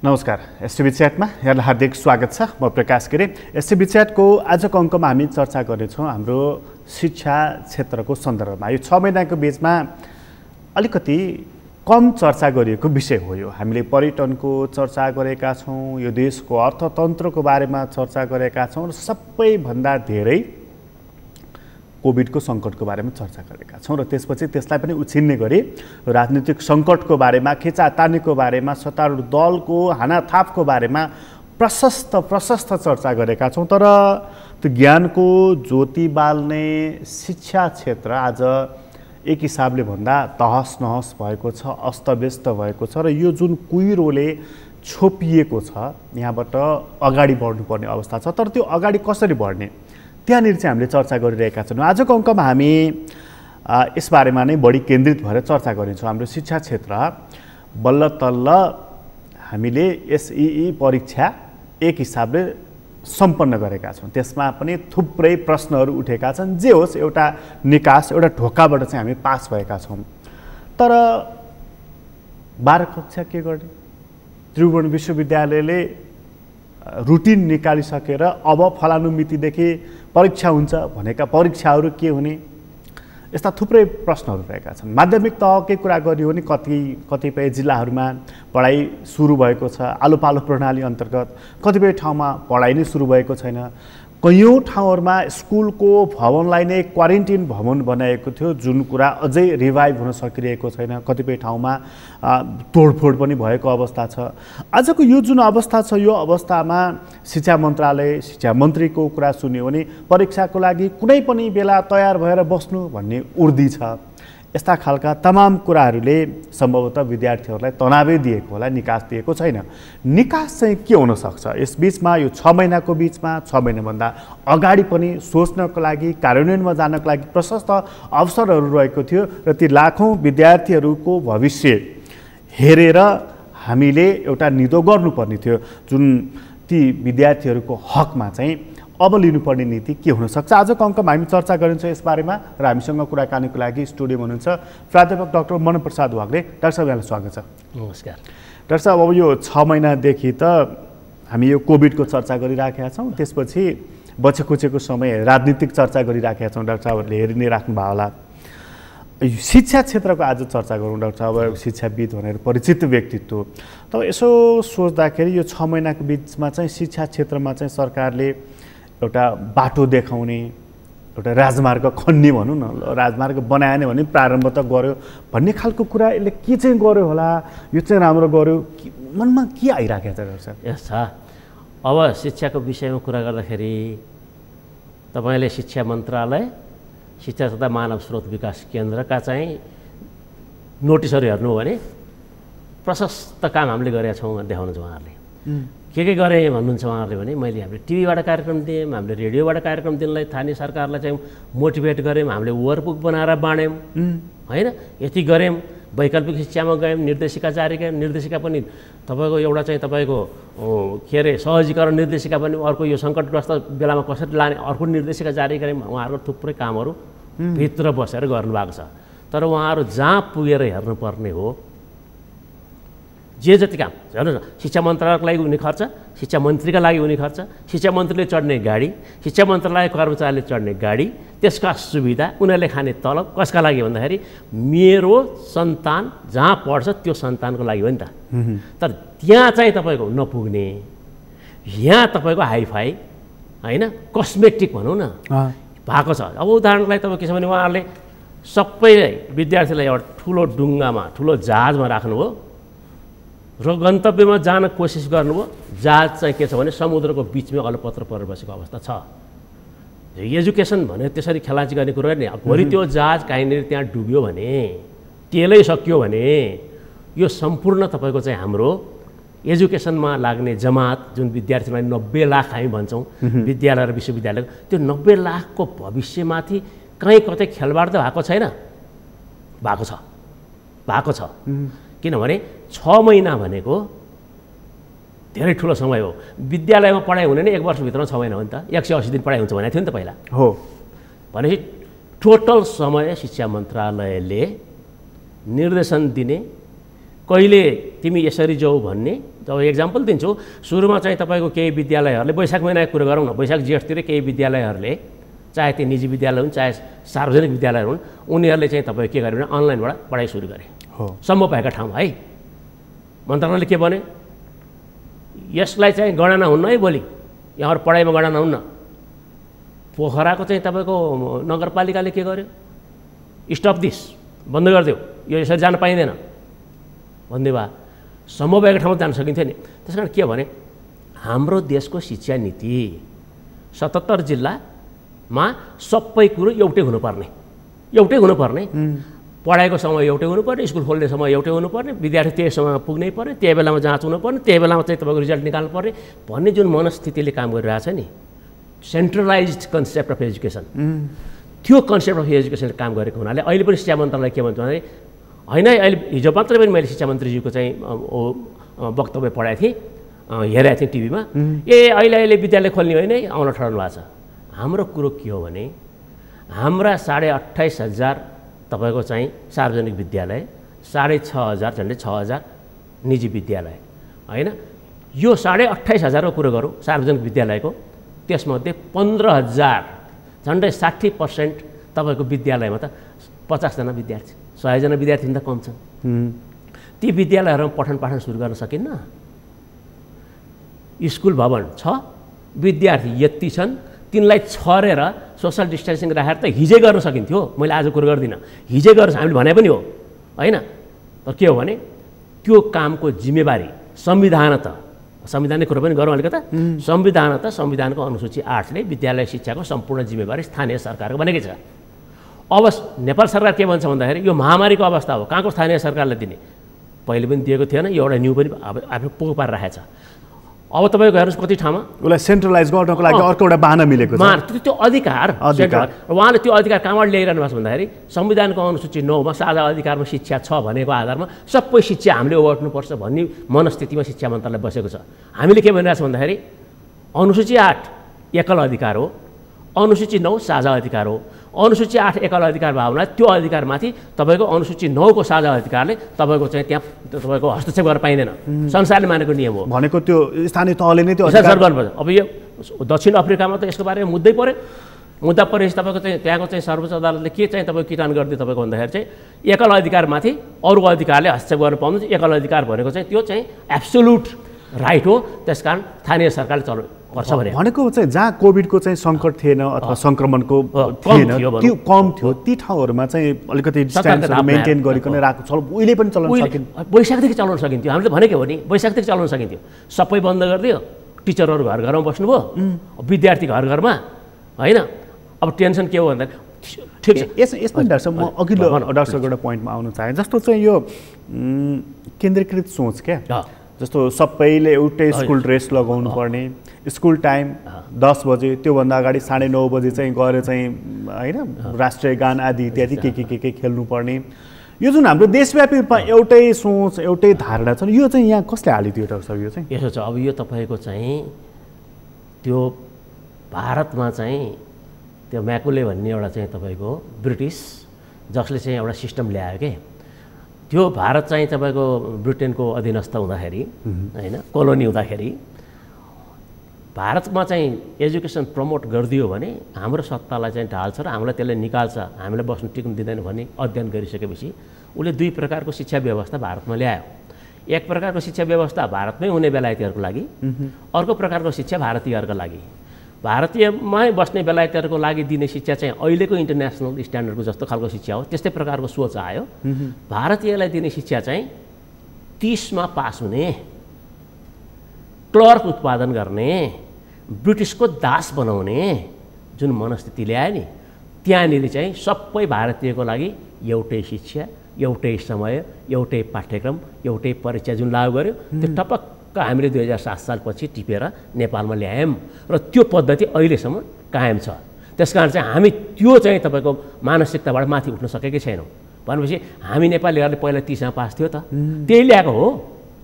नमस्कार। एसटिभी च्याटमा यहाँलाई हार्दिक स्वागत छ। म प्रकाश गिरी। एसटिभी च्याटको आजको अङ्कमा हामी चर्चा गर्नेछौँ हाम्रो शिक्षा क्षेत्रको सन्दर्भमा। यो 6 महिनाको बिचमा अलिकति कम चर्चा गरिएको विषय हो। यो हामीले पर्यटनको चर्चा गरेका छौँ, यो देशको अर्थतन्त्रको बारेमा चर्चा गरेका छौँ र सबैभन्दा धेरै कोभिडको सङ्कटको बारेमा चर्चा गरेका छौँ र त्यसपछि त्यसलाई पनि उछिन्ने गरी राजनीतिक सङ्कटको बारेमा, खिचातानीको बारेमा, सत्तारूढ दलको हानाथापको बारेमा प्रशस्त चर्चा गरेका छौँ। तर त्यो ज्ञानको ज्योति बाल्ने शिक्षा क्षेत्र आज एक हिसाबले भन्दा तहस नहस भएको छ, अस्तव्यस्त भएको छ र यो जुन कुहिरोले छोपिएको छ यहाँबाट अगाडि बढ्नुपर्ने अवस्था छ। तर त्यो अगाडि कसरी बढ्ने त्यहाँनिर चाहिँ हामीले चर्चा गरिरहेका छौँ। आजको अङ्कमा हामी यसबारेमा नै बढी केन्द्रित भएर चर्चा गरिन्छौँ। हाम्रो शिक्षा क्षेत्र बल्ल तल्ल हामीले एसइई परीक्षा एक हिसाबले सम्पन्न गरेका छौँ। त्यसमा पनि थुप्रै प्रश्नहरू उठेका छन्। जे होस्, एउटा निकास, एउटा ढोकाबाट चाहिँ हामी पास भएका छौँ। तर 12 कक्षा के गर्ने? त्रिभुवन विश्वविद्यालयले रुटिन निकालिसकेर अब फलानु मितिदेखि परीक्षा हुन्छ भनेका परीक्षाहरू के हुने, यस्ता थुप्रै प्रश्नहरू रहेका छन्। माध्यमिक तहकै कुरा गरियो भने कतिपय जिल्लाहरूमा पढाइ सुरु भएको छ आलो पालो प्रणाली अन्तर्गत, कतिपय ठाउँमा पढाइ नै सुरु भएको छैन। कयौँ ठाउँहरूमा स्कुलको भवनलाई नै क्वारेन्टिन भवन बनाएको थियो, जुन कुरा अझै रिभाइभ हुन सकिरहेको छैन। कतिपय ठाउँमा तोडफोड पनि भएको अवस्था छ। आजको यो जुन अवस्था छ, यो अवस्थामा शिक्षा मन्त्रालय, शिक्षा मन्त्रीको कुरा सुन्यो भने परीक्षाको लागि कुनै पनि बेला तयार भएर बस्नु भन्ने उर्दी छ। यस्ता खालका तमाम कुराहरूले सम्भवतः विद्यार्थीहरूलाई तनावै दिएको होला, निकास दिएको छैन। निकास चाहिँ के हुनसक्छ? यस बिचमा यो 6 महिनाको बिचमा, 6 महिनाभन्दा अगाडि पनि सोच्नको लागि, कार्यान्वयनमा जानको लागि प्रशस्त अवसरहरू रहेको थियो र ती लाखौँ विद्यार्थीहरूको भविष्य हेरेर हामीले एउटा निदो गर्नुपर्ने थियो, जुन ती विद्यार्थीहरूको हकमा चाहिँ अब लिनुपर्ने नीति के हुनसक्छ। आजको अङ्कमा हामी चर्चा गरिन्छौँ यसबारेमा र हामीसँग कुराकानीको लागि स्टुडियोमा हुनुहुन्छ प्राध्यापक डाक्टर मनप्रसाद वाग्ले। डाक्टर साहब, यहाँलाई स्वागत छ। नमस्कार। डाक्टर साहब, अब यो 6 महिनादेखि त हामी यो कोभिडको चर्चा गरिराखेका छौँ, त्यसपछि बचेकुचेको समय राजनीतिक चर्चा गरिराखेका छौँ। डाक्टर साहबहरूले हेरि नै राख्नुभयो होला। शिक्षा क्षेत्रको आज चर्चा गरौँ। डाक्टर साहब शिक्षाविद भनेर परिचित व्यक्तित्व, त यसो सोच्दाखेरि यो 6 महिनाको बिचमा चाहिँ शिक्षा क्षेत्रमा चाहिँ सरकारले एउटा बाटो देखाउने, एउटा राजमार्ग खन्ने भनौँ न, राजमार्ग बनाएन भने प्रारम्भ त गर्यो भन्ने खालको कुरा यसले के चाहिँ गर्यो होला, यो चाहिँ राम्रो गर्यो, मनमा के आइराखेको छ डाक्टर साहब? यस छ। अब शिक्षाको विषयमा कुरा गर्दाखेरि तपाईँले शिक्षा मन्त्रालय, शिक्षा तथा मानव स्रोत विकास केन्द्रका चाहिँ नोटिसहरू हेर्नु हो भने प्रशस्त काम हामीले गरेका छौँ देखाउनुहुन्छ उहाँहरूले। के गरे भन्नुहुन्छ उहाँहरूले भने हामीले टिभीबाट कार्यक्रम दियौँ, हामीले रेडियोबाट कार्यक्रम दिनलाई स्थानीय सरकारलाई चाहिँ मोटिभेट गऱ्यौँ, हामीले वर्कबुक बनाएर बाँड्यौँ, होइन, यति गऱ्यौँ। वैकल्पिक शिक्षामा गयौँ, निर्देशिका जारी गऱ्यौँ। निर्देशिका पनि तपाईँको एउटा चाहिँ तपाईँको के अरे सहजीकरण निर्देशिका पनि अर्को यो सङ्कटग्रस्त बेलामा कसरी लाने अर्को निर्देशिका जारी गऱ्यौँ। उहाँहरूको थुप्रै कामहरू भित्र बसेर गर्नुभएको छ। तर उहाँहरू जहाँ पुगेर हेर्नुपर्ने हो, जे जति काम हेर्नुहोस् न, शिक्षा मन्त्रालयको लागि हुने खर्च, शिक्षा मन्त्रीका लागि हुने खर्च, शिक्षा मन्त्रीले चढ्ने गाडी, शिक्षा मन्त्रालय कर्मचारीले चढ्ने गाडी, त्यसका सुविधा, उनीहरूले खाने तलब कसका लागि भन्दाखेरि मेरो सन्तान जहाँ पढ्छ त्यो सन्तानको लागि हो नि त। तर त्यहाँ चाहिँ तपाईँको नपुग्ने, यहाँ तपाईँको हाइफाई होइन कस्मेटिक भनौँ न भएको छ। अब उदाहरणको लागि तपाईँ के छ भने उहाँहरूले सबै विद्यार्थीलाई एउटा ठुलो डुङ्गामा, ठुलो जहाजमा राख्नुभयो र गन्तव्यमा जान कोसिस गर्नुभयो। जहाज चाहिँ के छ भने समुद्रको बिचमै अलपत्र परेर बसेको अवस्था छ। एजुकेसन भने त्यसरी खेलाची गर्ने कुरो नि। भोलि त्यो जहाज काहीँनिर त्यहाँ डुब्यो भने, तेलै सक्यो भने यो सम्पूर्ण तपाईँको चाहिँ हाम्रो एजुकेसनमा लाग्ने जमात, जुन विद्यार्थीलाई 90 लाख हामी भन्छौँ विद्यालय र विश्वविद्यालयको, त्यो 90 लाखको भविष्यमाथि कहीँ कतै खेलबाड त भएको छैन? भएको छ। किनभने 6 महिना भनेको धेरै ठुलो समय हो। विद्यालयमा पढाइ हुने नै 1 वर्षभित्रमा 6 महिना हो नि त। 180 दिन पढाइ हुन्छ भनेको थियो नि त पहिला हो। भनेपछि टोटल समय शिक्षा मन्त्रालयले निर्देशन दिने, कहिले तिमी यसरी जाऊ भन्ने। जब एक्जाम्पल दिन्छु, सुरुमा चाहिँ तपाईँको केही विद्यालयहरूले वैशाख महिनाको कुरा गरौँ न, वैशाख जेठतिर केही विद्यालयहरूले चाहे त्यो निजी विद्यालय हुन् चाहे सार्वजनिक विद्यालय हुन्, उनीहरूले चाहिँ तपाईँको के गरे भने अनलाइनबाट पढाइ सुरु गरे सम्भव भएका ठाउँमा है। मन्त्रालयले के भने, यसलाई चाहिँ गणना हुन्न है, भोलि यहाँहरू पढाइमा गणना हुन्न। पोखराको चाहिँ तपाईँको नगरपालिकाले के गर्यो, स्टप दिस, बन्द गरिदियो, यो यसरी जान पाइँदैन भन्दै भए सम्भव भएको ठाउँमा जान सकिन्थ्यो नि। त्यस कारण के भने हाम्रो देशको शिक्षा नीति 77 जिल्लामा सबै कुरो एउटै हुनुपर्ने, पढाइको समय एउटै हुनुपर्ने, स्कुल खोल्ने समय एउटै हुनुपर्ने, विद्यार्थी त्यही समयमा पुग्नै पर्ने, त्यही बेलामा जाँच हुनुपर्ने, त्यही बेलामा चाहिँ तपाईँको रिजल्ट निकाल्नुपर्ने भन्ने जुन मनस्थितिले काम गरिरहेछ नि, सेन्ट्रलाइज्ड कन्सेप्ट अफ एजुकेसन, त्यो कन्सेप्ट अफ एजुकेसनले काम गरेको हुनाले अहिले पनि शिक्षा मन्त्रालय के भन्छ भने होइन, अहिले हिजो मात्रै पनि मैले शिक्षा मन्त्रीजीको चाहिँ वक्तव्य पढाएको थिएँ, हेरेको थिएँ टिभीमा, अहिले विद्यालय खोल्ने होइन है, आउन ठहरनु भएको छ। हाम्रो कुरो के हो भने हाम्रा 28,500 तपाईँको चाहिँ सार्वजनिक विद्यालय, 6,500 झन्डै 6,000 निजी विद्यालय होइन। यो 28,500को कुरो गरौँ सार्वजनिक विद्यालयको, त्यसमध्ये 15,000 झन्डै 60% तपाईँको विद्यालयमा त 50 जना विद्यार्थी, 100 जना विद्यार्थी त कम छन्। ती विद्यालयहरूमा पठन पाठन सुरु गर्न सकिन्न। स्कुल भवन छ, विद्यार्थी यति छन्, तिनलाई छरेर सोसल डिस्टेन्सिङ राखेर त हिजै गर्न सकिन्थ्यो। मैले आज कुरो गर्दिनँ, हिजै गर्छ हामीले भने पनि हो होइन। तर के हो भने त्यो कामको जिम्मेवारी संविधानकै कुरो पनि गरौँ अलिकता। संविधानको अनुसूची 8ले विद्यालय शिक्षाको सम्पूर्ण जिम्मेवारी स्थानीय सरकारको भनेकै छ। अब नेपाल सरकार के भन्छ भन्दाखेरि यो महामारीको अवस्था हो, कहाँको स्थानीय सरकारले दिने, पहिले पनि दिएको थिएन, यो एउटा न्यू पनि आफै पोको पारेर राखेको छ। अब तपाईँको हेर्नुहोस् कति ठाउँमा उसलाई सेन्ट्रलाइज गर्नको लागि अर्को एउटा बाहना मिलेको छ। त्यो अधिकार उहाँले त्यो अधिकार कहाँबाट ल्याइरहनु भएको छ भन्दाखेरि संविधानको अनुसूची 9मा साझा अधिकारमा शिक्षा छ भनेको आधारमा सबै शिक्षा हामीले ओगट्नुपर्छ भन्ने मनस्थितिमा शिक्षा मन्त्रालय बसेको छ। हामीले के भनिरहेको छ भन्दाखेरि अनुसूची 8 एकल अधिकार हो, अनुसूची 9 साझा अधिकार हो। अनुसूची 8 एकल अधिकार भावना त्यो अधिकारमाथि तपाईँको अनुसूची 9 को साझा अधिकारले तपाईँको चाहिँ त्यहाँ तपाईँको हस्तक्षेप गर्न पाइँदैन, संसारले मानेको नियम हो। भनेको त्यो स्थानीय तहले नै त्यो अधिकार गर्नुपर्छ। अब यो दक्षिण अफ्रिकामा त यसको बारेमा मुद्दै पऱ्यो, मुद्दा परेपछि तपाईँको चाहिँ त्यहाँको चाहिँ सर्वोच्च अदालतले के चाहिँ तपाईँको किटान गरिदियो तपाईँको भन्दाखेरि चाहिँ एकल अधिकारमाथि अरू अधिकारले हस्तक्षेप गर्न पाउँदैन। एकल अधिकार भनेको चाहिँ त्यो चाहिँ एब्सोल्युट राइट हो, त्यसकारण स्थानीय सरकारले गर्छ भनेको चाहिँ जहाँ कोभिडको चाहिँ सङ्कट थिएन अथवा सङ्क्रमणको थिएन, त्यो कम थियो, ती ठाउँहरूमा चाहिँ अलिकति डिस्टेन्स मेन्टेन गरिकन राखेको छ। उहिले पनि चलाउन सकिन्थ्यो, वैशाखदेखि चलाउन सकिन्थ्यो। हामीले त भनेको हो नि, वैशाखदेखि चलाउन सकिन्थ्यो। सबै बन्द गरिदियो, टिचरहरू घर घरमा बस्नुभयो, विद्यार्थी घर घरमा होइन। अब टेन्सन के हो भन्दा ठिक छ। यसमा डाक्टर साहब म अघिल्लो डाक्टर साहबको एउटा पोइन्टमा आउन चाहेँ, जस्तो चाहिँ यो केन्द्रीकृत सोच क्या, जस्तो सबैले एउटै स्कुल ड्रेस लगाउनु पर्ने, स्कुल टाइम 10 बजे, त्योभन्दा अगाडि 9:30 बजे चाहिँ गएर चाहिँ होइन राष्ट्रिय गान आदि इत्यादि के खेल्नुपर्ने, यो जुन हाम्रो देशव्यापी एउटै सोच एउटै धारणा छ, यो चाहिँ यहाँ कसले हालिदियो डाक्टर साहब? यो चाहिँ यसो छ, अब यो तपाईँको चाहिँ त्यो भारतमा चाहिँ त्यो म्याकुले भन्ने एउटा चाहिँ तपाईँको ब्रिटिस जसले चाहिँ एउटा सिस्टम ल्यायो के, त्यो भारत चाहिँ तपाईँको ब्रिटेनको अधीनस्थ हुँदाखेरि होइन, कोलोनी हुँदाखेरि भारतमा चाहिँ एजुकेसन प्रमोट गरिदियो भने हाम्रो सत्तालाई चाहिँ ढाल्छ र हामीलाई त्यसले निकाल्छ, हामीलाई बस्नु टिक्नु दिँदैन भन्ने अध्ययन गरिसकेपछि उसले 2 प्रकारको शिक्षा व्यवस्था भारतमा ल्यायो। एक प्रकारको शिक्षा व्यवस्था भारतमै हुने बेलायतीहरूको लागि, अर्को प्रकारको शिक्षा भारतीयहरूको लागि। भारतीयमै बस्ने बेलायतीहरूको लागि दिने शिक्षा चाहिँ अहिलेको इन्टरनेसनल स्ट्यान्डर्डको जस्तो खालको शिक्षा हो, त्यस्तै प्रकारको सोच आयो। भारतीयलाई दिने शिक्षा चाहिँ 30मा पास हुने, क्लर्क उत्पादन गर्ने, ब्रिटिसको दास बनाउने जुन मनस्थिति ल्यायो नि, त्यहाँनिर चाहिँ सबै भारतीयको लागि एउटै शिक्षा, एउटै समय, एउटै पाठ्यक्रम, एउटै परीक्षा जुन लागू गर्यो, त्यो टपक्क हामीले 2007 सालपछि टिपेर नेपालमा ल्यायौँ र त्यो पद्धति अहिलेसम्म कायम छ। त्यसकारण चाहिँ हामी त्यो चाहिँ तपाईँको मानसिकताबाट माथि उठ्न सकेकै छैनौँ। भनेपछि हामी नेपालीहरूले पहिला 30मा पास थियो त, त्यही ल्याएको हो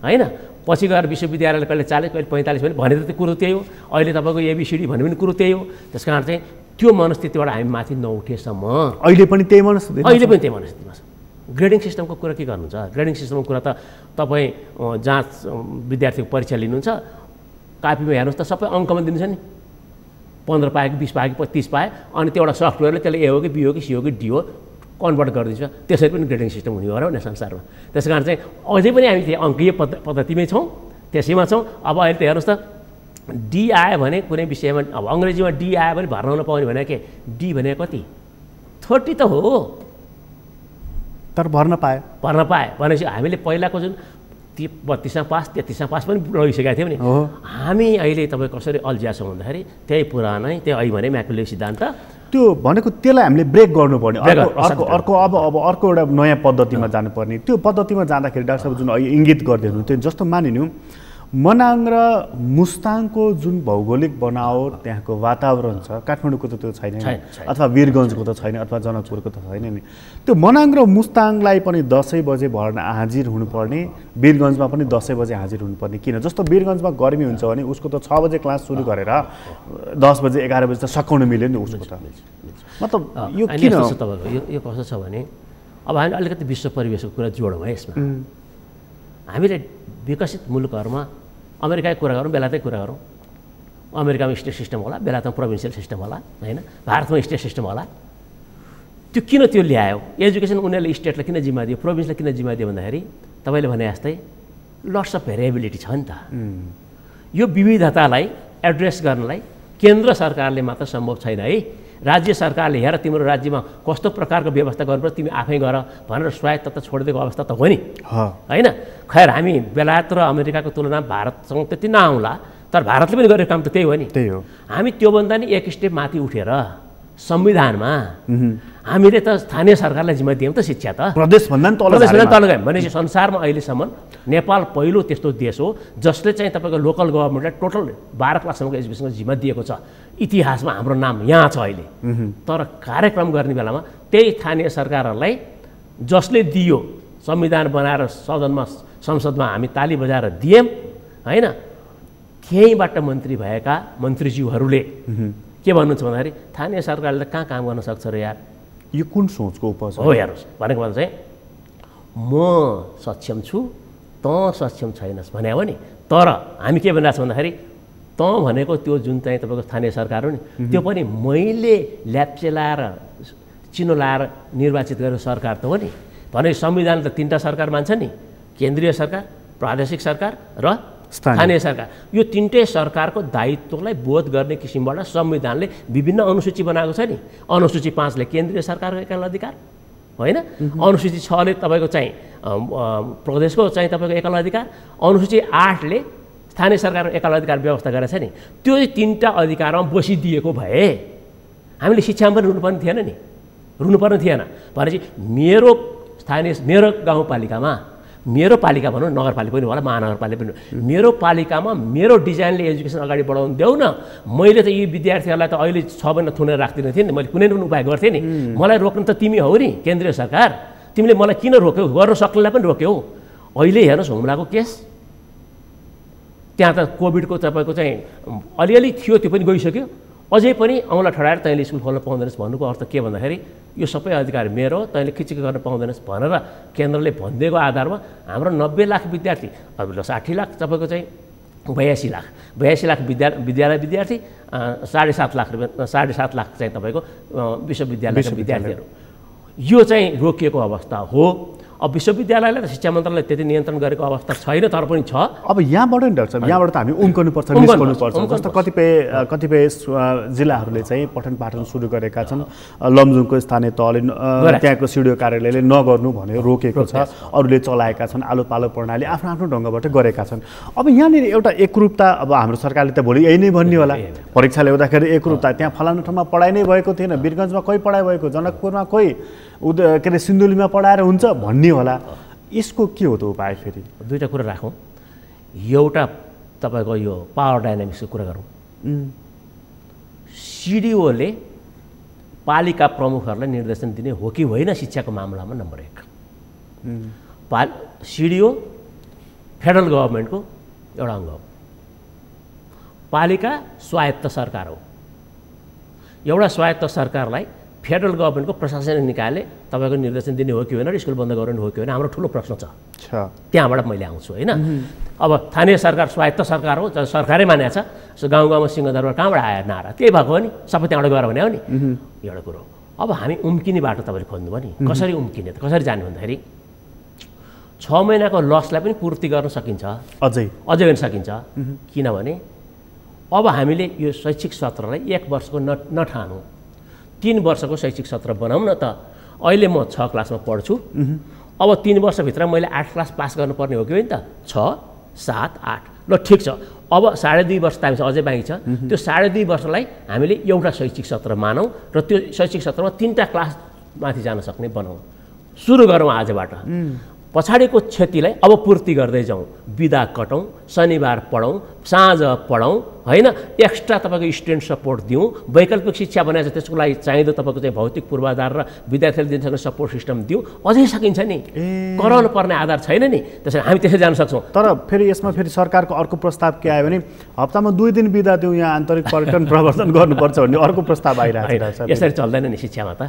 होइन। पछि गएर विश्वविद्यालयले कहिले 40 कहिले 45 भने त त्यो कुरो त्यही हो। अहिले तपाईँको एबिसिडी भन्ने पनि कुरो त्यही हो। त्यसकारण चाहिँ त्यो मनस्थितिबाट हामी माथि नउठेसम्म अहिले पनि त्यही मनस्थितिमा छ। ग्रेडिङ सिस्टमको कुरा के गर्नुहुन्छ? ग्रेडिङ सिस्टमको कुरा त तपाईँ जाँच विद्यार्थीको परीक्षा लिनुहुन्छ, कापीमा हेर्नुहोस् त सबै अङ्कमा दिन्छ नि, 15 पाए कि 20 पाए कि 30 पाए, अनि त्यो एउटा सफ्टवेयरले त्यसले ए हो कि बी हो कि सी हो कि डी हो कन्भर्ट गरिदिन्छ। त्यसरी पनि ग्रेडिङ सिस्टम हुने हो नि संसारमा। त्यस कारण चाहिँ अझै पनि हामी त्यो अङ्कीय पद्धतिमै छौँ, त्यसैमा छौँ। अब अहिले त हेर्नुहोस् त डी आयो भने कुनै विषयमा, अब अङ्ग्रेजीमा डी आयो भने भर्न नपाउने भने के, डी भने कति 30 त हो, तर भर्न पाए भनेपछि हामीले पहिलाको जुन 32मा पास 33मा पास पनि रहिसकेका थियौँ नि, हामी अहिले तपाईँ कसरी अल्झिया छौँ भन्दाखेरि त्यही पुरानै त्यही भने म्याकुले सिद्धान्त त्यो भनेको त्यसलाई हामीले ब्रेक गर्नुपर्ने, अर्को अब अर्को एउटा नयाँ पद्धतिमा जानुपर्ने। त्यो पद्धतिमा जाँदाखेरि डाक्टर साहब जुन इङ्गित गर्दै हुनुहुन्थ्यो, जस्तो मानिनु मनाङ र मुस्ताङको जुन भौगोलिक बनावट त्यहाँको वातावरण छ, काठमाडौँको त त्यो छैन अथवा वीरगञ्जको त छैन अथवा जनकपुरको त छैन नि, त्यो मनाङ र मुस्ताङलाई पनि 10 बजे भर्न हाजिर हुनुपर्ने, वीरगञ्जमा पनि 10 बजे हाजिर हुनुपर्ने। किन? जस्तो वीरगञ्जमा गर्मी हुन्छ भने उसको त 6 बजे क्लास सुरु गरेर 10 बजे 11 बजे त सकाउनु मिल्यो नि उसको त। मतलब यो किन तपाईँको यो कस्तो छ भने अब हामी अलिकति विश्व परिवेशको कुरा जोडौँ है यसमा। हामीले विकसित मुलुकहरूमा अमेरिकाको कुरा गरौँ, बेलायतकै कुरा गरौँ, अमेरिकामा स्टेट सिस्टम होला, बेलायतमा प्रोभिन्सियल सिस्टम होला, होइन, भारतमा स्टेट सिस्टम होला। त्यो किन त्यो ल्यायो? एजुकेसन उनीहरूले स्टेटलाई किन जिम्मा दियो, प्रोभिन्सलाई किन जिम्मा दियो भन्दाखेरि तपाईँले भने जस्तै लट्स अफ भेरिएबिलिटी छ नि त। यो विविधतालाई एड्रेस गर्नलाई केन्द्र सरकारले मात्र सम्भव छैन है। राज्य सरकारले हेर तिम्रो राज्यमा कस्तो प्रकारको व्यवस्था गर्नुपर्छ तिमी आफै गर भनेर स्वायत्तता छोडिदिएको अवस्था त हो नि, होइन? खैर हामी बेलायत र अमेरिकाको तुलनामा भारतसँग त्यति नआउँला, तर भारतले पनि गरेको काम त त्यही हो नि। त्यही हो। हामी त्योभन्दा नि एक स्टेप माथि उठेर संविधानमा हामीले त स्थानीय सरकारलाई जिम्मा दियौँ त शिक्षा त, प्रदेशभन्दा तल गयौँ भनेपछि संसारमा अहिलेसम्म नेपाल पहिलो त्यस्तो देश हो जसले चाहिँ तपाईँको लोकल गभर्मेन्टलाई टोटल 12 क्लाससम्मको एजुकेसनको जिम्मा दिएको छ। इतिहासमा हाम्रो नाम यहाँ छ अहिले। तर कार्यक्रम गर्ने बेलामा त्यही स्थानीय सरकारहरूलाई जसले दियो, संविधान बनाएर सदनमा संसदमा हामी ताली बजाएर दियौँ, होइन, त्यहीँबाट मन्त्री भएका मन्त्रीज्यूहरूले के भन्नुहुन्छ भन्दाखेरि स्थानीय सरकारले कहाँ काम गर्न सक्छ र यार? यो कुन सोचको उपज हो? हेर्नुहोस्, भनेको मतलब चाहिँ म सक्षम छु, त सक्षम छैनस् भने हो नि। तर हामी के भनिरहेको छ भन्दाखेरि त भनेको त्यो जुन चाहिँ तपाईँको स्थानीय सरकार हो नि, त्यो पनि मैले ल्याप्चे लाएर चिनो लाएर निर्वाचित गरेको सरकार त हो नि। भने संविधान त 3टा सरकार मान्छ नि, केन्द्रीय सरकार, प्रादेशिक सरकार र स्थानीय सरकार। यो 3टै सरकारको दायित्वलाई बोध गर्ने किसिमबाट संविधानले विभिन्न अनुसूची बनाएको छ नि। अनुसूची 5ले केन्द्रीय सरकारको एकल अधिकार, होइन, अनुसूची 6ले तपाईँको चाहिँ प्रदेशको चाहिँ तपाईँको एकल अधिकार, अनुसूची 8ले स्थानीय सरकारको एकल अधिकार व्यवस्था गरेको छ नि। त्यो 3टा अधिकारमा बसिदिएको भए हामीले शिक्षामा पनि रुनुपर्ने थिएन नि, रुनुपर्ने थिएन। भनेपछि मेरो गाउँपालिकामा, मेरो पालिका भनौँ, नगरपालिका पनि होला, महानगरपालिका पनि, मेरो पालिकामा मेरो डिजाइनले एजुकेसन अगाडि बढाउनु देऊ न। मैले त यी विद्यार्थीहरूलाई त अहिले 6 महिना थुनेर राख्दिनँ थिएँ नि, मैले कुनै पनि उपाय गर्थेँ नि। मलाई रोक्नु त तिमी हौ नि, केन्द्रीय सरकार, तिमीले मलाई किन रोक्यौ? गर्न सक्नेलाई पनि रोक्यौ। अहिले हेर्नुहोस् हुम्लाको केस, त्यहाँ त कोभिडको तपाईँको चाहिँ अलिअलि थियो, त्यो पनि गइसक्यो, अझै पनि औँला ठडाएर तैँले स्कुल खोल्न पाउँदैनस् भन्नुको अर्थ के भन्दाखेरि यो सबै अधिकार मेरो, तैँले खिचिक गर्न पाउँदैनस् भनेर केन्द्रले भनिदिएको आधारमा हाम्रो 90 लाख विद्यार्थी, अब 60 लाख तपाईँको चाहिँ 82 लाख विद्यालय विद्यार्थी, 7.5 लाख चाहिँ तपाईँको विश्वविद्यालयका विद्यार्थीहरू, यो चाहिँ रोकिएको अवस्था हो। अब विश्वविद्यालयलाई त शिक्षा मन्त्रालयले त्यति नियन्त्रण गरेको अवस्था छैन, तर पनि छ। अब यहाँबाट नि डाक्टर साहब, यहाँबाट त हामी उम्कनुपर्छ, निस्कनुपर्छ। जस्तो कतिपय जिल्लाहरूले चाहिँ पठन पाठन सुरु गरेका छन्, लमजुङको स्थानीय तहले त्यहाँको सिडिओ कार्यालयले नगर्नु भनेर रोकेको छ, अरूले चलाएका छन्, आलो पालो प्रणाली आफ्नो आफ्नो ढङ्गबाट गरेका छन्। अब यहाँनिर एउटा एकरूपता, अब हाम्रो सरकारले त भोलि यही नै भन्ने होला, परीक्षा ल्याउँदाखेरि एकरूपता, त्यहाँ फलानु ठाउँमा पढाइ नै भएको थिएन, वीरगञ्जमा कोही पढाइ भएको, जनकपुरमा कोही, के अरे सिन्धुलीमा पढाएर हुन्छ भन्ने होला। यसको के हो त उपाय? फेरि दुईवटा कुरा राखौँ। एउटा तपाईँको यो पावर डाइनामिक्सको कुरा गरौँ। सिडिओले पालिका प्रमुखहरूलाई निर्देशन दिने हो कि होइन शिक्षाको मामलामा? नम्बर 1, सिडिओ फेडरल गभर्मेन्टको एउटा अङ्ग हो, पालिका स्वायत्त सरकार हो। एउटा स्वायत्त सरकारलाई फेडरल गभर्मेन्टको प्रशासनिक निकायले तपाईँको निर्देशन दिने हो कि होइन र स्कुल बन्द गराउने हो कि होइन हाम्रो ठुलो प्रश्न छ। त्यहाँबाट मैले आउँछु होइन। अब स्थानीय सरकार स्वायत्त सरकार हो, सरकारै मानेको छ, गाउँ गाउँमा सिंहदरबार कहाँबाट आयो नारा, त्यही भएको हो नि, सबै त्यहाँबाट गएर भने हो नि एउटा कुरो। अब हामी उम्किने बाटो तपाईँले खोज्नुभयो नि, कसरी उम्किने त, कसरी जाने भन्दाखेरि 6 महिनाको लसलाई पनि पूर्ति गर्न सकिन्छ, अझै गर्न सकिन्छ। किनभने अब हामीले यो शैक्षिक सत्रलाई 1 वर्षको नठानौँ, 3 वर्षको शैक्षिक सत्र बनाऊँ न त। अहिले म 6 क्लासमा पढ्छु, अब 3 वर्षभित्र मैले 8 क्लास पास गर्नुपर्ने हो कि होइन त? 6, 7, 8 ल ठिक छ। अब 2.5 वर्ष टाइम छ, अझै बाँकी छ। त्यो 2.5 वर्षलाई हामीले एउटा शैक्षिक सत्र मानौँ र त्यो शैक्षिक सत्रमा 3टा क्लास माथि जान सक्ने बनाऊँ, सुरु गरौँ आजबाट। पछाडिको क्षतिलाई अब पूर्ति गर्दै जाउँ, बिदा कटौँ, शनिबार पढौँ, साँझ पढौँ होइन, एक्स्ट्रा तपाईँको स्टुडेन्ट सपोर्ट दिउँ। वैकल्पिक शिक्षा बनाएछ त्यसको लागि चाहिँदो तपाईँको चाहिँ भौतिक पूर्वाधार र विद्यार्थीले दिन सक्ने सपोर्ट सिस्टम दिउँ, अझै सकिन्छ नि, कराउनु पर्ने आधार छैन नि। त्यसरी हामी त्यसै जान सक्छौँ। तर फेरि यसमा फेरि सरकारको अर्को प्रस्ताव के आयो भने हप्तामा 2 दिन बिदा दिउँ, यहाँ आन्तरिक पर्यटन प्रवर्धन गर्नुपर्छ भन्ने अर्को प्रस्ताव आइरहेको छ। यसरी चल्दैन नि शिक्षामा त।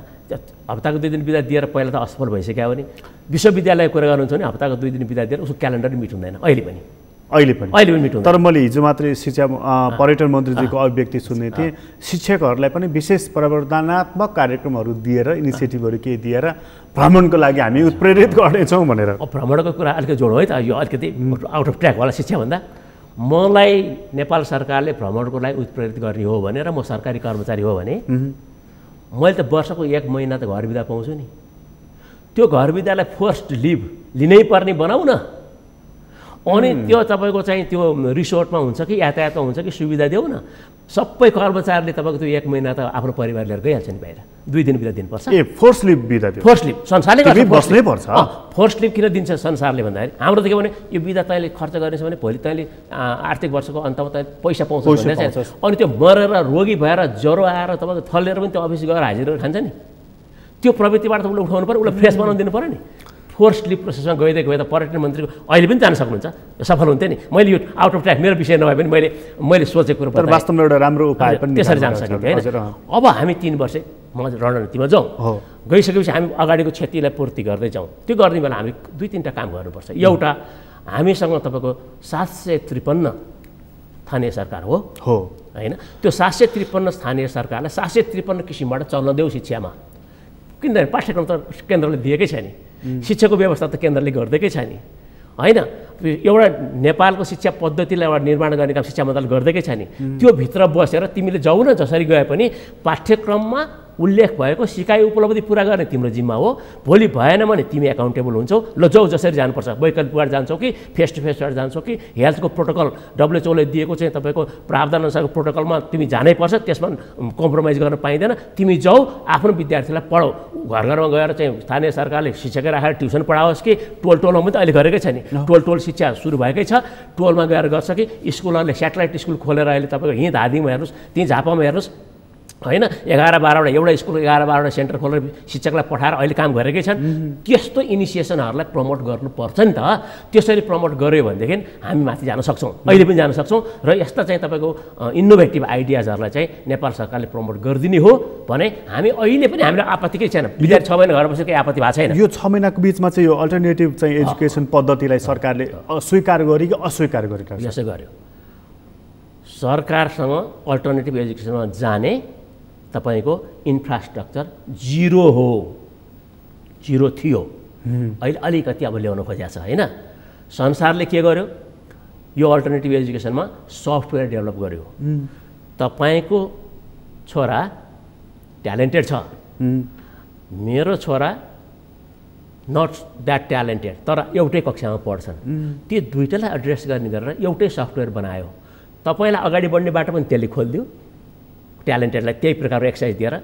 हप्ताको 2 दिन बिदा दिएर पहिला त असफल भइसक्यो हो नि। विश्वविद्यालयको कुरा गर्नुहुन्छ भने हप्ताको 2 दिन बिदा दिएर उसको क्यालेन्डर मिट हुँदैन अहिले पनि मिट हुँदैन। तर मैले हिजो मात्रै शिक्षा पर्यटन मन्त्रीजीको अभिव्यक्ति सुन्ने थिएँ, शिक्षकहरूलाई पनि विशेष प्रवर्धनात्मक कार्यक्रमहरू दिएर, इनिसिएटिभहरू केही दिएर भ्रमणको लागि हामी उत्प्रेरित गर्नेछौँ भनेर। भ्रमणको कुरा अलिकति जोड है त, यो अलिकति आउट अफ ट्र्याक होला शिक्षाभन्दा। मलाई नेपाल सरकारले भ्रमणको लागि उत्प्रेरित गर्ने हो भनेर म सरकारी कर्मचारी हो भने मैले त वर्षको 1 महिना त घर बिदा पाउँछु नि। त्यो घर बिदालाई फोर्स्ड लिभ लिनै पर्ने बनाऊ न। अनि त्यो तपाईँको चाहिँ त्यो रिसोर्टमा हुन्छ कि यातायातमा हुन्छ कि सुविधा देऊ न। सबै कर्मचारीले तपाईँको त्यो 1 महिना त आफ्नो परिवार लिएर गइहाल्छ नि बाहिर, 2 दिन बिदा दिनुपर्छ। फोर्स लिभ बिदा दियो, फोर्स लिभ संसारले बस्नै पर्छ। फोर्स लिभ किन दिन्छ संसारले भन्दाखेरि हाम्रो त के भने यो बिदा तैँले खर्च गर्नेछ भने भोलि तैँले आर्थिक वर्षको अन्तमा तैँले पैसा पाउँछ भन्ने चाहिँ। अनि त्यो मरेर रोगी भएर ज्वरो आएर तपाईँको थलेर पनि त्यो अफिस गएर हाजिर खान्छ नि। त्यो प्रवृत्तिबाट त उसले उठाउनु पऱ्यो, उसलाई फ्रेस बनाउनु दिनु पऱ्यो नि। फोर्स लिभ प्रोसेसमा गइदिए त पर्यटन मन्त्रीको अहिले पनि जान सक्नुहुन्छ, सफल हुन्थ्यो नि। मैले यो आउट अफ ट्र्याक मेरो विषय नभए पनि मैले सोचेको कुरो तर वास्तवमा एउटा राम्रो उपाय पनि त्यसरी जान सकिन्थ्यो होइन। अब हामी 3 वर्ष रणनीतिमा जाउँ, गइसकेपछि हामी अगाडिको क्षतिलाई पूर्ति गर्दै जाउँ। त्यो गर्ने बेला हामी 2-3टा काम गर्नुपर्छ। एउटा, हामीसँग तपाईँको 753 स्थानीय सरकार हो होइन। त्यो 753 स्थानीय सरकारलाई 753 किसिमबाट चल्न देऊ शिक्षामा। किनभने पाठ्यक्रम त केन्द्रले दिएकै छ नि, शिक्षाको व्यवस्था त केन्द्रले गरिदिएकै छ नि होइन। एउटा नेपालको शिक्षा पद्धतिलाई एउटा निर्माण गर्ने काम शिक्षा मन्त्रालयले गरिदिएकै छ नि। त्यो भित्र बसेर तिमीले जाऊ न, जसरी गए पनि पाठ्यक्रममा उल्लेख भएको सिकाइ उपलब्धि पुरा गर्ने तिम्रो जिम्मा हो। भोलि भएन भने तिमी एकाउन्टेबल हुन्छौ। ल जाऊ, जसरी जानुपर्छ, वैकल्पिकबाट जान्छौ कि फेस टु फेसबाट जान्छौ कि हेल्थको प्रोटोकल WHO ले दिएको चाहिँ तपाईँको प्रावधान अनुसारको प्रोटोकलमा तिमी जानै पर्छ, त्यसमा कम्प्रोमाइज गर्न पाइँदैन। तिमी जाऊ, आफ्नो विद्यार्थीलाई पढाऊ। घर घरमा गएर चाहिँ स्थानीय सरकारले शिक्षकै राखेर ट्युसन पढाओस् कि टोलमा पनि त अहिले गरेकै छ नि। टोल शिक्षा सुरु भएकै छ, टोलमा गएर गर्छ कि स्कुलहरूले स्याटेलाइट स्कुल खोलेर अहिले तपाईँको यहीँ धादिङमा हेर्नुहोस्, त्यहीँ झापामा हेर्नुहोस् होइन। 11-12वटा एउटा स्कुल 11-12वटा सेन्टर खोलेर शिक्षकलाई पठाएर अहिले काम गरेकै छन्। त्यस्तो इनिसिएसनहरूलाई प्रमोट गर्नुपर्छ नि त। त्यसरी प्रमोट गऱ्यो भनेदेखि हामी माथि जान सक्छौँ, अहिले पनि जान सक्छौँ। र यस्ता चाहिँ तपाईँको इनोभेटिभ आइडियाजहरूलाई चाहिँ नेपाल सरकारले प्रमोट गरिदिने हो भने हामी अहिले पनि हामीलाई आपत्तिकै छैन। विद्यार्थी 6 महिना घर बसेर केही आपत्ति भएको छैन। यो 6 महिनाको बिचमा चाहिँ यो अल्टरनेटिभ चाहिँ एजुकेसन पद्धतिलाई सरकारले स्वीकार गरे कि अस्वीकार गरेको? यसै गर्यो। सरकारसँग अल्टरनेटिभ एजुकेसनमा जाने तपाईँको इन्फ्रास्ट्रक्चर 0 हो, 0 थियो। अहिले अलिकति अब ल्याउन खोजेको छ होइन। संसारले के गर्यो, यो अल्टरनेटिभ एजुकेसनमा सफ्टवेयर डेभलप गर्यो। तपाईँको छोरा ट्यालेन्टेड छ, मेरो छोरा नट द्याट ट्यालेन्टेड तर एउटै कक्षामा पढ्छन्, ती दुईटालाई एड्रेस गर्ने गरेर एउटै सफ्टवेयर बनायो। तपाईँलाई अगाडि बढ्ने बाटो पनि त्यसले खोलिदियो, ट्यालेन्टेडलाई त्यही प्रकारको एक्सर्साइज दिएर।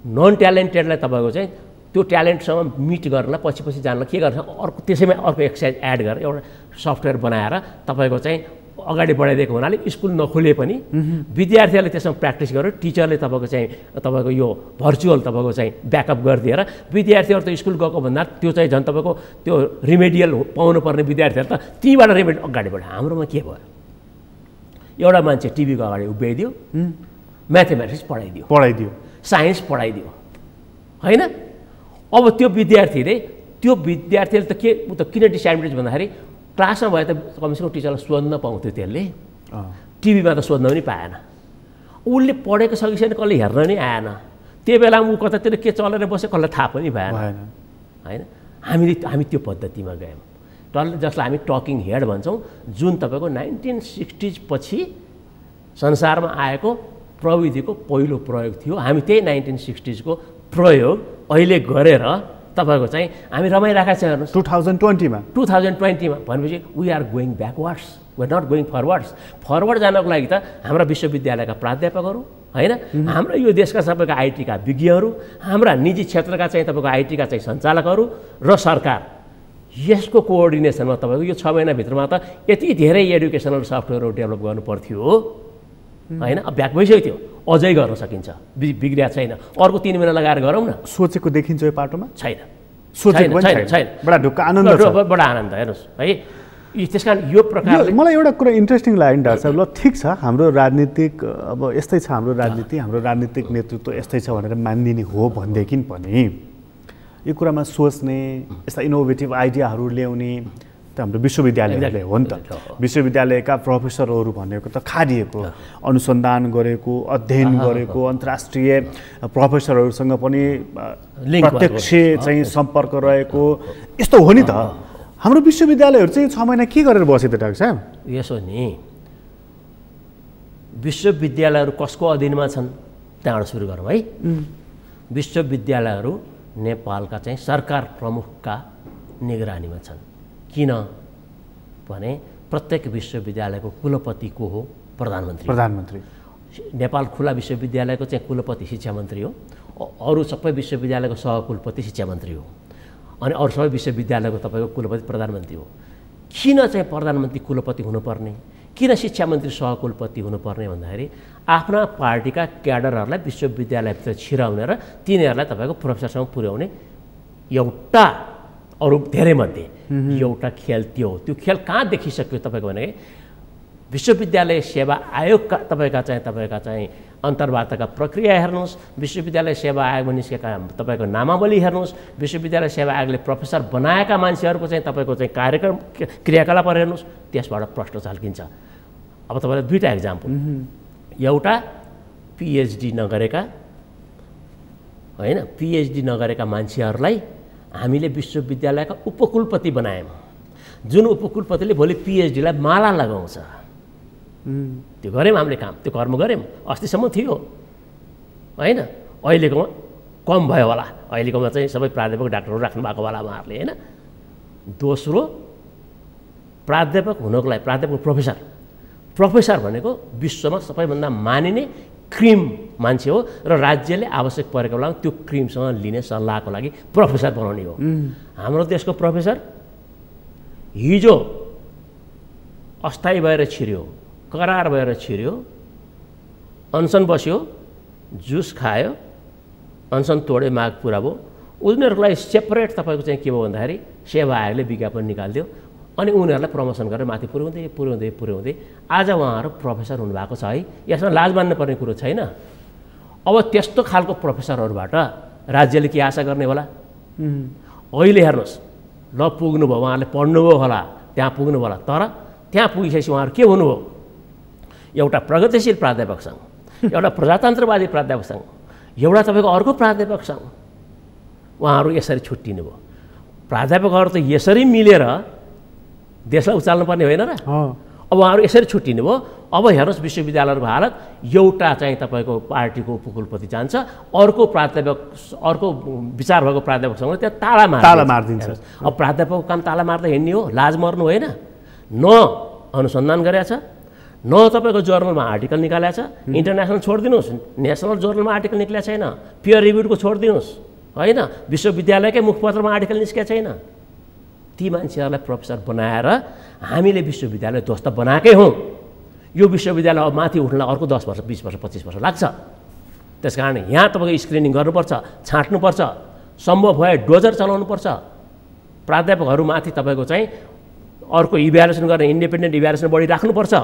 नन ट्यालेन्टेडलाई तपाईँको चाहिँ त्यो ट्यालेन्टसँग मिट गर्नलाई पछि जानलाई के गर्छ, अर्को त्यसैमा अर्को एक्सर्साइज एड गरेर एउटा सफ्टवेयर बनाएर तपाईँको चाहिँ अगाडि बढाइदिएको हुनाले स्कुल नखोले पनि विद्यार्थीहरूले त्यसमा प्र्याक्टिस गरेर टिचरले तपाईँको यो भर्चुअल तपाईँको चाहिँ ब्याकअप गरिदिएर विद्यार्थीहरू त स्कुल गएको भन्दा त्यो चाहिँ झन् तपाईँको त्यो रिमेडियल पाउनुपर्ने विद्यार्थीहरू त तीबाट रिमेडियल अगाडि बढ्यो। हाम्रोमा के भयो, एउटा मान्छे टिभीको अगाडि उभ्याइदियो, म्याथमेटिक्स पढाइदियो, साइन्स पढाइदियो, होइन। अब त्यो विद्यार्थीले त के किन डिसएडभान्टेज भन्दाखेरि क्लासमा भए त कमसेकम टिचरलाई सोध्न पाउँथ्यो, त्यसले टिभीमा त सोध्न पनि पाएन। उसले पढेको सकिसकेन, कसले हेर्न नै आएन। त्यो बेलामा ऊ कतातिर के चलेर बस्यो कसलाई थाहा पनि भएन होइन। हामी त्यो पद्धतिमा गयौँ, जसलाई हामी टकिङ हेड भन्छौँ, जुन तपाईँको 1960s पछि संसारमा आएको प्रविधिको पहिलो प्रयोग थियो। हामी त्यही 1960s को प्रयोग अहिले गरेर तपाईँको चाहिँ हामी रमाइरहेका छौँ। हेर्नुहोस् 2020 मा भनेपछि we are going backwards, we are not going forwards. Forward जानको लागि त हाम्रा विश्वविद्यालयका प्राध्यापकहरू होइन, हाम्रो यो देशका सबैका आइटीका विज्ञहरू, हाम्रा निजी क्षेत्रका चाहिँ तपाईँको आइटीका चाहिँ सञ्चालकहरू र सरकार, यसको कोअर्डिनेसनमा तपाईँको यो 6 महिनाभित्रमा त यति धेरै एडुकेसनल सफ्टवेयरहरू डेभलप गर्नु पर्थ्यो होइन। अब ब्याक भइसक्यो, अझै गर्न सकिन्छ, बिग्रिया छैन। अर्को 3 महिना लगाएर गरौँ न। सोचेको देखिन्छ यो पाटोमा? छैन, छैन। बडा ढुक्क आनन्द छ, बडा आनन्द। हेर्नुहोस् है, त्यस कारण यो प्रकारले मलाई एउटा कुरा इन्ट्रेस्टिङ लाग्यो नि डाक्टर साहब। ल ठिक छ, हाम्रो राजनीतिक अब यस्तै छ, हाम्रो राजनीतिक नेतृत्व यस्तै छ भनेर मानिदिने हो भनेदेखि पनि यो कुरामा सोच्ने, यस्ता इनोभेटिभ आइडियाहरू ल्याउने त हाम्रो विश्वविद्यालयहरूले हो नि त। विश्वविद्यालयका प्रोफेसरहरू भनेको त खारिएको, अनुसन्धान गरेको, अध्ययन गरेको, अन्तर्राष्ट्रिय प्रोफेसरहरूसँग पनि प्रत्यक्ष चाहिँ सम्पर्क रहेको, यस्तो हो नि त। हाम्रो विश्वविद्यालयहरू चाहिँ 6 महिना के गरेर बसे त डाक्टर साहब? यसो नि, विश्वविद्यालयहरू कसको अधीनमा छन् त्यहाँबाट सुरु गरौँ है। विश्वविद्यालयहरू नेपालका चाहिँ सरकार प्रमुखका निगरानीमा छन्। किन भने प्रत्येक विश्वविद्यालयको कुलपति को हो? प्रधानमन्त्री। नेपाल खुला विश्वविद्यालयको चाहिँ कुलपति शिक्षा मन्त्री हो, अरू सबै विश्वविद्यालयको सहकुलपति शिक्षा मन्त्री हो, अनि अरू सबै विश्वविद्यालयको तपाईँको कुलपति प्रधानमन्त्री हो। किन चाहिँ प्रधानमन्त्री कुलपति हुनुपर्ने, किन शिक्षा मन्त्री सहकुलपति हुनुपर्ने भन्दाखेरि आफ्ना पार्टीका क्याडरहरूलाई विश्वविद्यालयभित्र छिराउने र तिनीहरूलाई तपाईँको प्रोफेसरसम्म पुर्याउने एउटा, अरू धेरैमध्ये एउटा खेल त्यो हो। त्यो खेल कहाँ देखिसक्यो तपाईँको भने विश्वविद्यालय सेवा आयोगका तपाईँका चाहिँ अन्तर्वार्ताका प्रक्रिया हेर्नुहोस्, विश्वविद्यालय सेवा आयोगमा निस्केका तपाईँको नामावली हेर्नुहोस्, विश्वविद्यालय सेवा आयोगले प्रोफेसर बनाएका मान्छेहरूको चाहिँ तपाईँको चाहिँ कार्यक्रम क्रियाकलापहरू हेर्नुहोस्, त्यसबाट प्रश्न झल्किन्छ। अब तपाईँलाई 2टा एक्जाम्पल, एउटा पिएचडी नगरेका होइन, पिएचडी नगरेका मान्छेहरूलाई हामीले विश्वविद्यालयका उपकुलपति बनायौँ, जुन उपकुलपतिले भोलि पिएचडीलाई माला लगाउँछ। त्यो गऱ्यौँ हामीले काम, त्यो कर्म गऱ्यौँ। अस्तिसम्म थियो होइन, अहिलेकोमा कम भयो होला, अहिलेकोमा चाहिँ सबै प्राध्यापक डाक्टरहरू राख्नु भएको होला उहाँहरूले होइन। दोस्रो, प्राध्यापक हुनको लागि प्राध्यापक प्रोफेसर भनेको विश्वमा सबैभन्दा मानिने क्रिम मान्छे हो र राज्यले आवश्यक परेको बेलामा त्यो क्रिमसँग लिने सल्लाहको लागि प्रोफेसर बनाउने हो। हाम्रो देशको प्रोफेसर हिजो अस्थायी भएर छिर्यो, करार भएर छिर्यो, अनसन बस्यो, जुस खायो, अनसन तोडे, माग पुरा भयो, उनीहरूलाई सेपरेट तपाईँको चाहिँ के भयो भन्दाखेरि सेवा आयोगले विज्ञापन निकालिदियो अनि उनीहरूलाई प्रमोसन गरेर माथि पुर्याउँदै आज उहाँहरू प्रोफेसर हुनुभएको छ है। यसमा लाज मान्नुपर्ने कुरो छैन। अब त्यस्तो खालको प्रोफेसरहरूबाट राज्यले के आशा गर्ने होला? अहिले हेर्नुहोस्, ल पुग्नुभयो, उहाँहरूले पढ्नुभयो होला, त्यहाँ पुग्नुभयो होला, तर त्यहाँ पुगिसकेपछि उहाँहरू के हुनुभयो? एउटा प्रगतिशील प्राध्यापक सङ्घ, एउटा प्रजातन्त्रवादी प्राध्यापक सङ्घ, एउटा तपाईँको अर्को प्राध्यापक सङ्घ, उहाँहरू यसरी छुट्टिनु भयो। प्राध्यापकहरू त यसरी मिलेर देशलाई उचाल्नुपर्ने होइन र? अब उहाँहरू यसरी छुट्टिनु भयो। अब हेर्नुहोस् विश्वविद्यालयहरूको हालत, एउटा चाहिँ तपाईँको पार्टीको उपकुलपति जान्छ, अर्को विचार भएको प्राध्यापकसँग त्यहाँ ताला मारिदिन्छ। अब प्राध्यापकको काम ताला मार्दै हिँड्ने हो, लाज मर्नु होइन। न अनुसन्धान गरेका छ, न तपाईँको जर्नलमा आर्टिकल निकालेको छ, इन्टरनेसनल छोडिदिनुहोस्, नेसनल जर्नलमा आर्टिकल निक्लेको छैन, पियर रिभ्युडको छोडिदिनुहोस् होइन, विश्वविद्यालयकै मुखपत्रमा आर्टिकल निस्केको छैन। ती मान्छेहरूलाई प्रोफेसर बनाएर हामीले विश्वविद्यालय ध्वस्त बनाएकै हौँ। यो विश्वविद्यालय अब माथि उठ्नलाई अर्को 10 वर्ष 20 वर्ष 25 वर्ष लाग्छ। त्यस कारण यहाँ तपाईँको स्क्रिनिङ गर्नुपर्छ, छाँट्नुपर्छ, सम्भव भए डोजर चलाउनुपर्छ, प्राध्यापकहरूमाथि तपाईँको चाहिँ अर्को इभ्यालुएसन गर्ने इन्डिपेन्डेन्ट इभ्यालुएसन बढी राख्नुपर्छ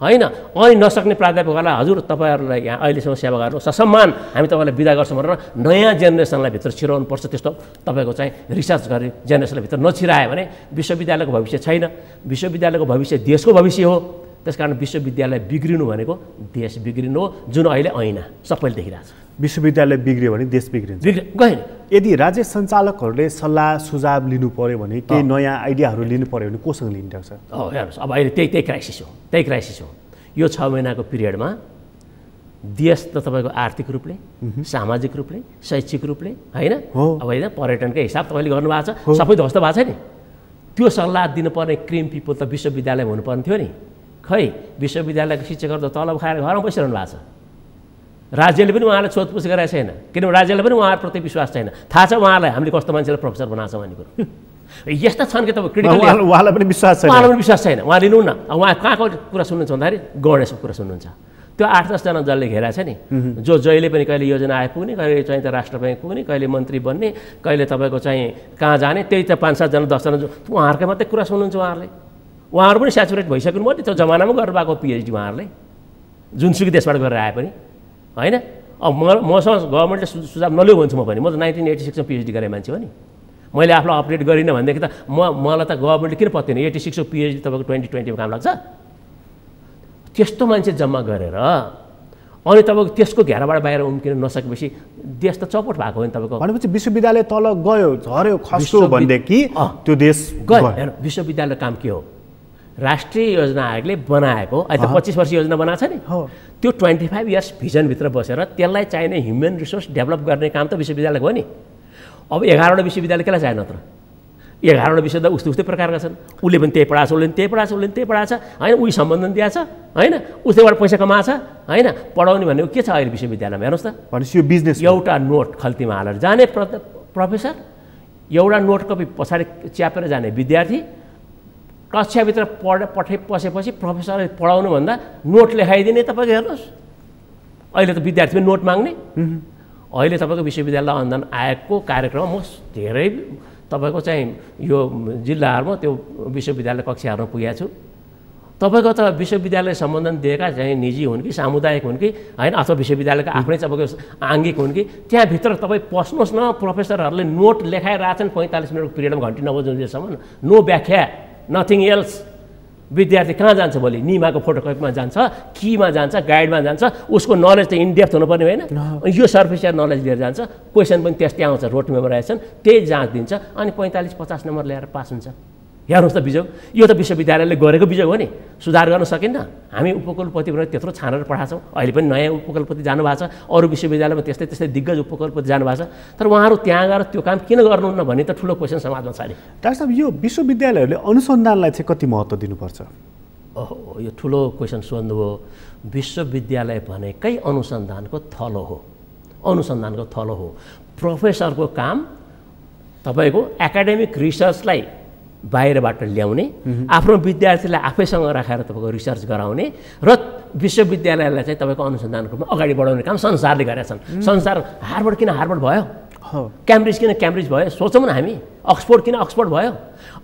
होइन। अनि नसक्ने प्राध्यापकहरूलाई हजुर तपाईँहरूलाई यहाँ अहिलेसम्म सेवा गर्नु ससम्मान हामी तपाईँलाई बिदा गर्छौँ भनेर नयाँ जेनेरेसनलाई भित्र छिराउनुपर्छ। त्यस्तो तपाईँको चाहिँ रिसर्च गर्ने जेनेरेसनलाई भित्र नछिरायो भने विश्वविद्यालयको भविष्य छैन। विश्वविद्यालयको भविष्य देशको भविष्य हो। त्यसकारण विश्वविद्यालय बिग्रिनु भनेको देश बिग्रिनु हो, जुन अहिले ऐना सबैले देखिरहेको छ। विश्वविद्यालय बिग्रियो भने देश बिग्रिन्छ गएन। यदि राज्य सञ्चालकहरूले सल्लाह सुझाव लिनु पर्यो भने केही नयाँ आइडियाहरू लिनु पर्यो भने कोसँग लिन्छ? हेर्नुहोस् अब अहिले त्यही क्राइसिस हो। यो 6 महिनाको पिरियडमा देश त तपाईँको आर्थिक रूपले, सामाजिक रूपले, शैक्षिक रूपले होइन, अब होइन पर्यटनकै हिसाब तपाईँले गर्नुभएको छ, सबै ध्वस्त भएको छ नि। त्यो सल्लाह दिनुपर्ने क्रिम पिपल त विश्वविद्यालयमा हुनुपर्ने थियो नि। खै विश्वविद्यालयको शिक्षकहरू त तलब खाएर घरमा बसिरहनु भएको छ। राज्यले पनि उहाँलाई सोधपुछ गरेको छैन, किनभने राज्यलाई पनि उहाँहरूप्रति विश्वास छैन। थाहा छ उहाँलाई हामीले कस्तो मान्छेलाई प्रोफेसर बनाएको भन्ने कुरो। यस्ता छन् कि तपाईँ क्रिटिकल उहाँलाई पनि विश्वास छैन। उहाँ लिनु न। अब उहाँ कहाँको कुरा सुन्नुहुन्छ भन्दाखेरि गणेशको कुरा सुन्नुहुन्छ। त्यो 8-10 जना जसले घेरा छ नि, जो जहिले पनि कहिले योजना आइपुग्ने, कहिले चाहिँ त राष्ट्र ब्याङ्क पुग्ने, कहिले मन्त्री बन्ने, कहिले तपाईँको चाहिँ कहाँ जाने, त्यही त 5-7 जना 10 जना उहाँहरूकै मात्रै कुरा सुन्नुहुन्छ। उहाँहरू पनि सेचुरेट भइसक्नु भयो नि त्यो जमानामा गर्नुभएको पिएचडी उहाँहरूले, जुनसुकै देशबाट गरेर आए पनि होइन। अब मसँग गभर्मेन्टले सुझाव नलियो भन्छु म पनि। म त 1986 मा पिएचडी गरेँ मान्छे हो नि। मैले आफूलाई अपडेट गरिनँ भनेदेखि त मलाई त गभर्मेन्टले किन पत्याउने? 86 को पिएचडी तपाईँको 2020 मा काम लाग्छ? त्यस्तो मान्छे जम्मा गरेर अनि तपाईँको त्यसको घेराबाट बाहिर उम्किन नसकेपछि देश त चौपट भएको हो नि तपाईँको। भनेपछि विश्वविद्यालय तल गयो, झऱ्यो, खस्यो भनेदेखि त्यो देश गयो। हेर्नु विश्वविद्यालय काम के हो? राष्ट्रिय योजना आयोगले बनाएको अहिले त 25 वर्ष योजना बनाएको छ नि, त्यो 25 इयर्स भिजनभित्र बसेर त्यसलाई चाहिने ह्युमन रिसोर्स डेभलप गर्ने काम त विश्वविद्यालयको हो नि। अब 11वटा विश्वविद्यालय केलाई चाहियो नत्र? 11वटा विश्वविद्यालय उस्तै प्रकारका छन्। उसले पनि त्यही पढाएको छ, उसले पनि त्यही पढाएको छ, उसले पनि त्यही पढाएको छ होइन। उही सम्बन्धन दिएको छ होइन, उसैबाट पैसा कमाएको छ होइन। पढाउने भनेको के छ अहिले विश्वविद्यालयमा? हेर्नुहोस् त, भनेपछि यो बिजनेस एउटा नोट खल्तीमा हालेर जाने प्रोफेसर, एउटा नोट कपी पछाडि च्यापेर जाने विद्यार्थी, कक्षाभित्र पसेपछि प्रोफेसरले पढाउनुभन्दा नोट लेखाइदिने। तपाईँको हेर्नुहोस् अहिले त विद्यार्थी पनि नोट माग्ने। अहिले तपाईँको विश्वविद्यालय अनुदान आयोगको कार्यक्रम म धेरै तपाईँको चाहिँ यो जिल्लाहरूमा त्यो विश्वविद्यालय कक्षाहरूमा पुगेको छु। तपाईँको त विश्वविद्यालय सम्बन्धन दिएका चाहिँ निजी हुन् कि सामुदायिक हुन् कि होइन, अथवा विश्वविद्यालयका आफ्नै तपाईँको आङ्गिक हुन् कि त्यहाँभित्र तपाईँ पस्नुहोस् न। प्रोफेसरहरूले नोट लेखाइरहेछन् 45 मिनटको पिरियडमा, घन्टी नबज्नुन्जेलसम्म, नो व्याख्या, नथिङ एल्स। विद्यार्थी कहाँ जान्छ भोलि? निमाको फोटोकपीमा जान्छ, कीमा जान्छ, गाइडमा जान्छ। उसको नलेज त इनडेप्थ हुनुपर्ने होइन, यो सर्फिसियर नलेज लिएर जान्छ। क्वेसन पनि त्यस्तै आउँछ, रोट मेमोराइजेसन त्यही जाँच दिन्छ, अनि 45-50 नम्बर ल्याएर पास हुन्छ। हेर्नुहोस् त बिजोग, यो त विश्वविद्यालयले गरेको बिजोग हो नि। सुधार गर्न सकिन्न? हामी उपकुलपति भनेर त्यत्रो छानेर पठाएको छौँ। अहिले पनि नयाँ उपकुलपति जानुभएको छ, अरू विश्वविद्यालयमा त्यस्तै दिग्गज उपकुलपति जानुभएको छ। तर उहाँहरू त्यहाँ गएर त्यो काम किन गर्नुहुन्न भन्ने त ठुलो क्वेसन समाजमा छ नि। डाक्टर साहब, यो विश्वविद्यालयहरूले अनुसन्धानलाई चाहिँ कति महत्त्व दिनुपर्छ? ओहो, यो ठुलो क्वेसन सोध्नुभयो। विश्वविद्यालय भनेकै अनुसन्धानको थलो हो, अनुसन्धानको थलो हो। प्रोफेसरको काम तपाईँको एकाडेमिक रिसर्चलाई बाहिरबाट ल्याउने, आफ्नो विद्यार्थीलाई आफैसँग राखेर तपाईँको रिसर्च गराउने र विश्वविद्यालयलाई चाहिँ तपाईँको अनुसन्धानको रूपमा अगाडि बढाउने काम संसारले गरेका छन्। संसार हार्वर्ड किन हार्वर्ड भयो, क्याम्ब्रिज किन क्याम्ब्रिज भयो, सोचौँ न हामी। अक्सफोर्ड किन अक्सफोर्ड भयो।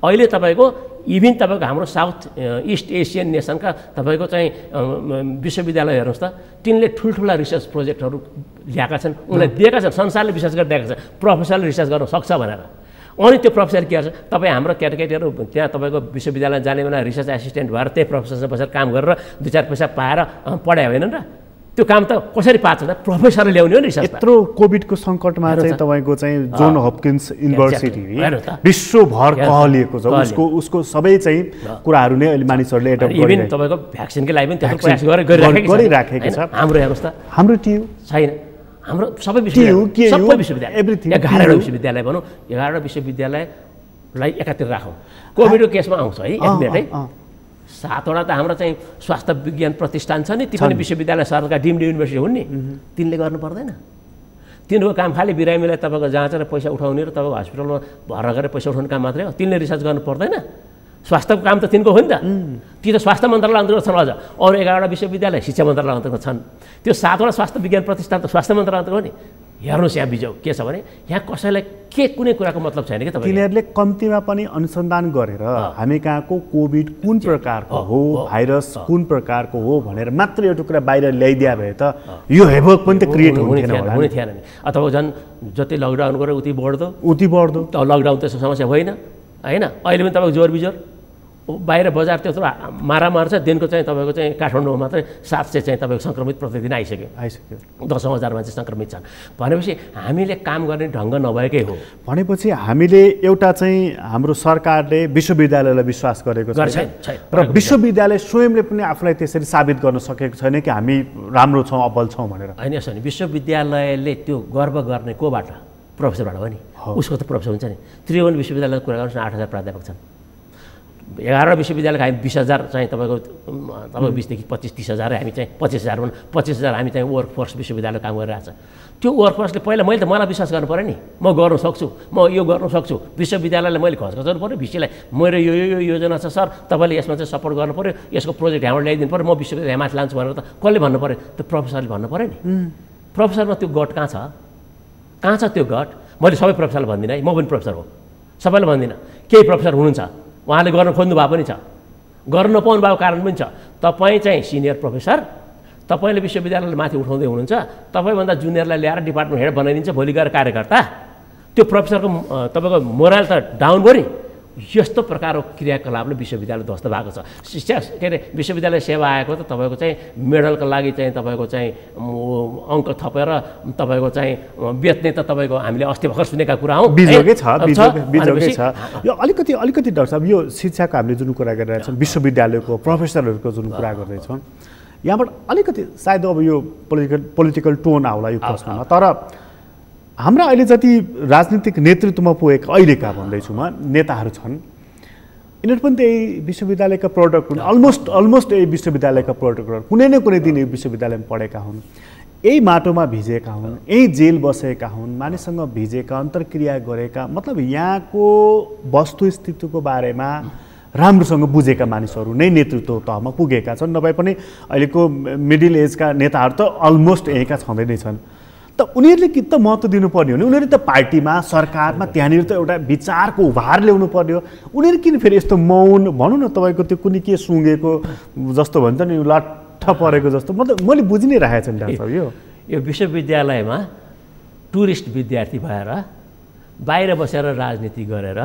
अहिले तपाईँको इभन तपाईँको हाम्रो साउथ इस्ट एसियन नेसनका तपाईँको चाहिँ विश्वविद्यालय हेर्नुहोस् त, तिनले ठुल्ठुला रिसर्च प्रोजेक्टहरू ल्याएका छन्, उनलाई दिएका छन्, संसारले विश्वास गरिदिएका छ प्रोफेसरले रिसर्च गर्न सक्छ भनेर। अनि त्यो प्रोफेसर के गर्छ? तपाईँ हाम्रो केटाकेटीहरू त्यहाँ तपाईँको विश्वविद्यालय जाने बेला रिसर्च एसिस्टेन्ट भएर त्यही प्रोफेसरसँग बसेर काम गरेर 2-4 पैसा पाएर पढायो होइन र? त्यो काम त कसरी पाछ त? प्रोफेसरले ल्याउने हो नि रिसर्च। यत्रो कोभिडको सङ्कटमा चाहिँ तपाईँको चाहिँ जोन हपकिन्स युनिभर्सिटी विश्वभर कहलिएको छ, उसको सबै चाहिँ कुराहरू नै अहिले मानिसहरूले एडप्ट गरिरहेको। इभन तपाईँको भ्याक्सिनकै लागि पनि त्यस्तो प्रयास गरिराखेको छ। हाम्रो हेर्नुहोस् त, हाम्रो टियु छैन, हाम्रो सबै विश्वविद्यालय 11वटा विश्वविद्यालय भनौँ, 11वटा विश्वविद्यालयलाई एकातिर राखौँ। कोभिडको केसमा आउँछ है एक मिनट है, 7वटा त हाम्रो चाहिँ स्वास्थ्य विज्ञान प्रतिष्ठान छ नि, ती पनि विश्वविद्यालय सरकारका डिम्ड युनिभर्सिटी हुन् नि, तिनले गर्नु पर्दैन? तिनीहरूको काम खालि बिरामीलाई तपाईँको जाँचेर पैसा उठाउने र तपाईँको हस्पिटलमा भर्ना गरेर पैसा उठाउने काम मात्रै हो, तिनले रिसर्च गर्नु पर्दैन? स्वास्थ्यको काम त तिनको हो नि त। ती त स्वास्थ्य मन्त्रालय अन्तर्गत छन्। अझ अरू 11वटा विश्वविद्यालय शिक्षा मन्त्रालय अन्तर्गत छन्। त्यो 7वटा स्वास्थ्य विज्ञान प्रतिष्ठान त स्वास्थ्य मन्त्रालय अन्तर्गत हो नि। हेर्नुहोस् यहाँ बिजो के छ भने यहाँ कसैलाई कुनै कुराको मतलब छैन कि तपाईँ तिनीहरूले कम्तीमा पनि अनुसन्धान गरेर हामी कहाँको कोभिड कुन प्रकारको हो, भाइरस कुन प्रकारको हो भनेर मात्र एउटा कुरा बाहिर ल्याइदिया भए त यो हेभक पनि त क्रिएट हुने थिएन नि। अथवा झन् जति लकडाउन गरेर उति बढ्दो लकडाउन त समस्या होइन होइन। अहिले पनि तपाईँको जोर बिजोर बाहिर बजार त्यत्रो मारामार छ, दिनको चाहिँ तपाईँको चाहिँ काठमाडौँमा मात्रै 700 चाहिँ तपाईँको सङ्क्रमित प्रतिदिन आइसक्यो 10,000 मान्छे सङ्क्रमित छन् भनेपछि हामीले काम गर्ने ढङ्ग नभएकै हो। भनेपछि हामीले एउटा चाहिँ हाम्रो सरकारले विश्वविद्यालयलाई विश्वास गरेको छैन र विश्वविद्यालय स्वयंले पनि आफूलाई त्यसरी साबित गर्न सकेको छैन कि हामी राम्रो छौँ अब्बल छौँ भनेर। होइन यसो नि विश्वविद्यालयले त्यो गर्व गर्ने कोबाट? प्रोफेसरबाट हो नि, उसको त प्रोफेसर हुन्छ नि। त्रिभुवन विश्वविद्यालयको कुरा गर्नुहोस् न 8,000 प्राध्यापक छन्। 11 विश्वविद्यालयको हामी 20,000 चाहिँ तपाईँको 20 देखि 25-30,000 हामी चाहिँ 25,000 हामी चाहिँ वर्कफोर्स विश्वविद्यालय काम गरिरहेछ। त्यो वर्कफोर्सले पहिला मैले त मलाई विश्वास गर्नु पऱ्यो नि, म गर्न सक्छु, म यो गर्न सक्छु। विश्वविद्यालयलाई मैले खर्चाउनु पऱ्यो, भिसीलाई मेरो यो योजना छ सर, तपाईँले यसमा चाहिँ सपोर्ट गर्नु पऱ्यो, यसको प्रोजेक्ट यहाँबाट ल्याइदिनु पऱ्यो, म विश्वविद्यालय माथि लान्छु भनेर त कसले भन्नु पऱ्यो? त्यो प्रोफेसरले भन्नु पऱ्यो नि। प्रोफेसरमा त्यो गट कहाँ छ त्यो गट? मैले सबै प्रोफेसरलाई भन्दिनँ है, म पनि प्रोफेसर हो, सबैलाई भन्दिनँ। केही प्रोफेसर हुनुहुन्छ उहाँले गर्न खोज्नु भएको पनि छ, गर्न नपाउनु भएको कारण पनि छ। तपाईँ चाहिँ सिनियर प्रोफेसर, तपाईँले विश्वविद्यालयलाई माथि उठाउँदै हुनुहुन्छ, तपाईँभन्दा जुनियरलाई ल्याएर डिपार्टमेन्ट हेड बनाइदिन्छ भोलि गएर कार्यकर्ता। त्यो प्रोफेसरको तपाईँको मोरल त डाउन भयो नि। यस्तो प्रकारको क्रियाकलापले विश्वविद्यालय ध्वस्त भएको छ। शिक्षा के अरे विश्वविद्यालय सेवा आएको त तपाईँको चाहिँ मेडलको लागि चाहिँ तपाईँको चाहिँ अङ्क थपेर तपाईँको चाहिँ बेच्ने त तपाईँको हामीले अस्ति भर्खर सुनेका कुरा हो। बिजोगै छ। यो अलिकति डाक्टर साहब, यो शिक्षाको हामीले जुन कुरा गरिरहेछौँ, विश्वविद्यालयको प्रोफेसरहरूको जुन कुरा गर्दैछौँ, यहाँबाट अलिकति सायद अब यो पोलिटिकल टोन आउला यो प्रश्नमा, तर हाम्रा अहिले जति राजनीतिक नेतृत्वमा पुगेका अहिलेका भन्दैछु म नेताहरू छन्, यिनीहरू पनि त्यही विश्वविद्यालयका प्रडक्ट हुन्, अलमोस्ट यही विश्वविद्यालयका प्रडक्ट, कुनै न कुनै दिन विश्वविद्यालयमा पढेका हुन्, यही माटोमा भिजेका हुन्, यही जेल बसेका हुन्, मानिससँग भिजेका, अन्तर्क्रिया गरेका, मतलब यहाँको वस्तुस्थितिको बारेमा राम्रोसँग बुझेका मानिसहरू नै नेतृत्व तहमा पुगेका छन्। नभए पनि अहिलेको मिडल एजका नेताहरू त अलमोस्ट यहीँका छँदै नै छन्। त उनीहरूले कि त महत्त्व दिनुपर्ने हो नि, उनीहरू त पार्टीमा सरकारमा त्यहाँनिर त एउटा विचारको उभार ल्याउनु पर्ने हो। उनीहरू किन फेरि यस्तो मौन, भनौँ न तपाईँको त्यो कुनै के सुँगेको जस्तो भन्छ नि, लट्ठ परेको जस्तो, मतलब मैले बुझि नै राखेको छु नि डाक्टर साहब। यो विश्वविद्यालयमा टुरिस्ट विद्यार्थी भएर बाहिर बसेर राजनीति गरेर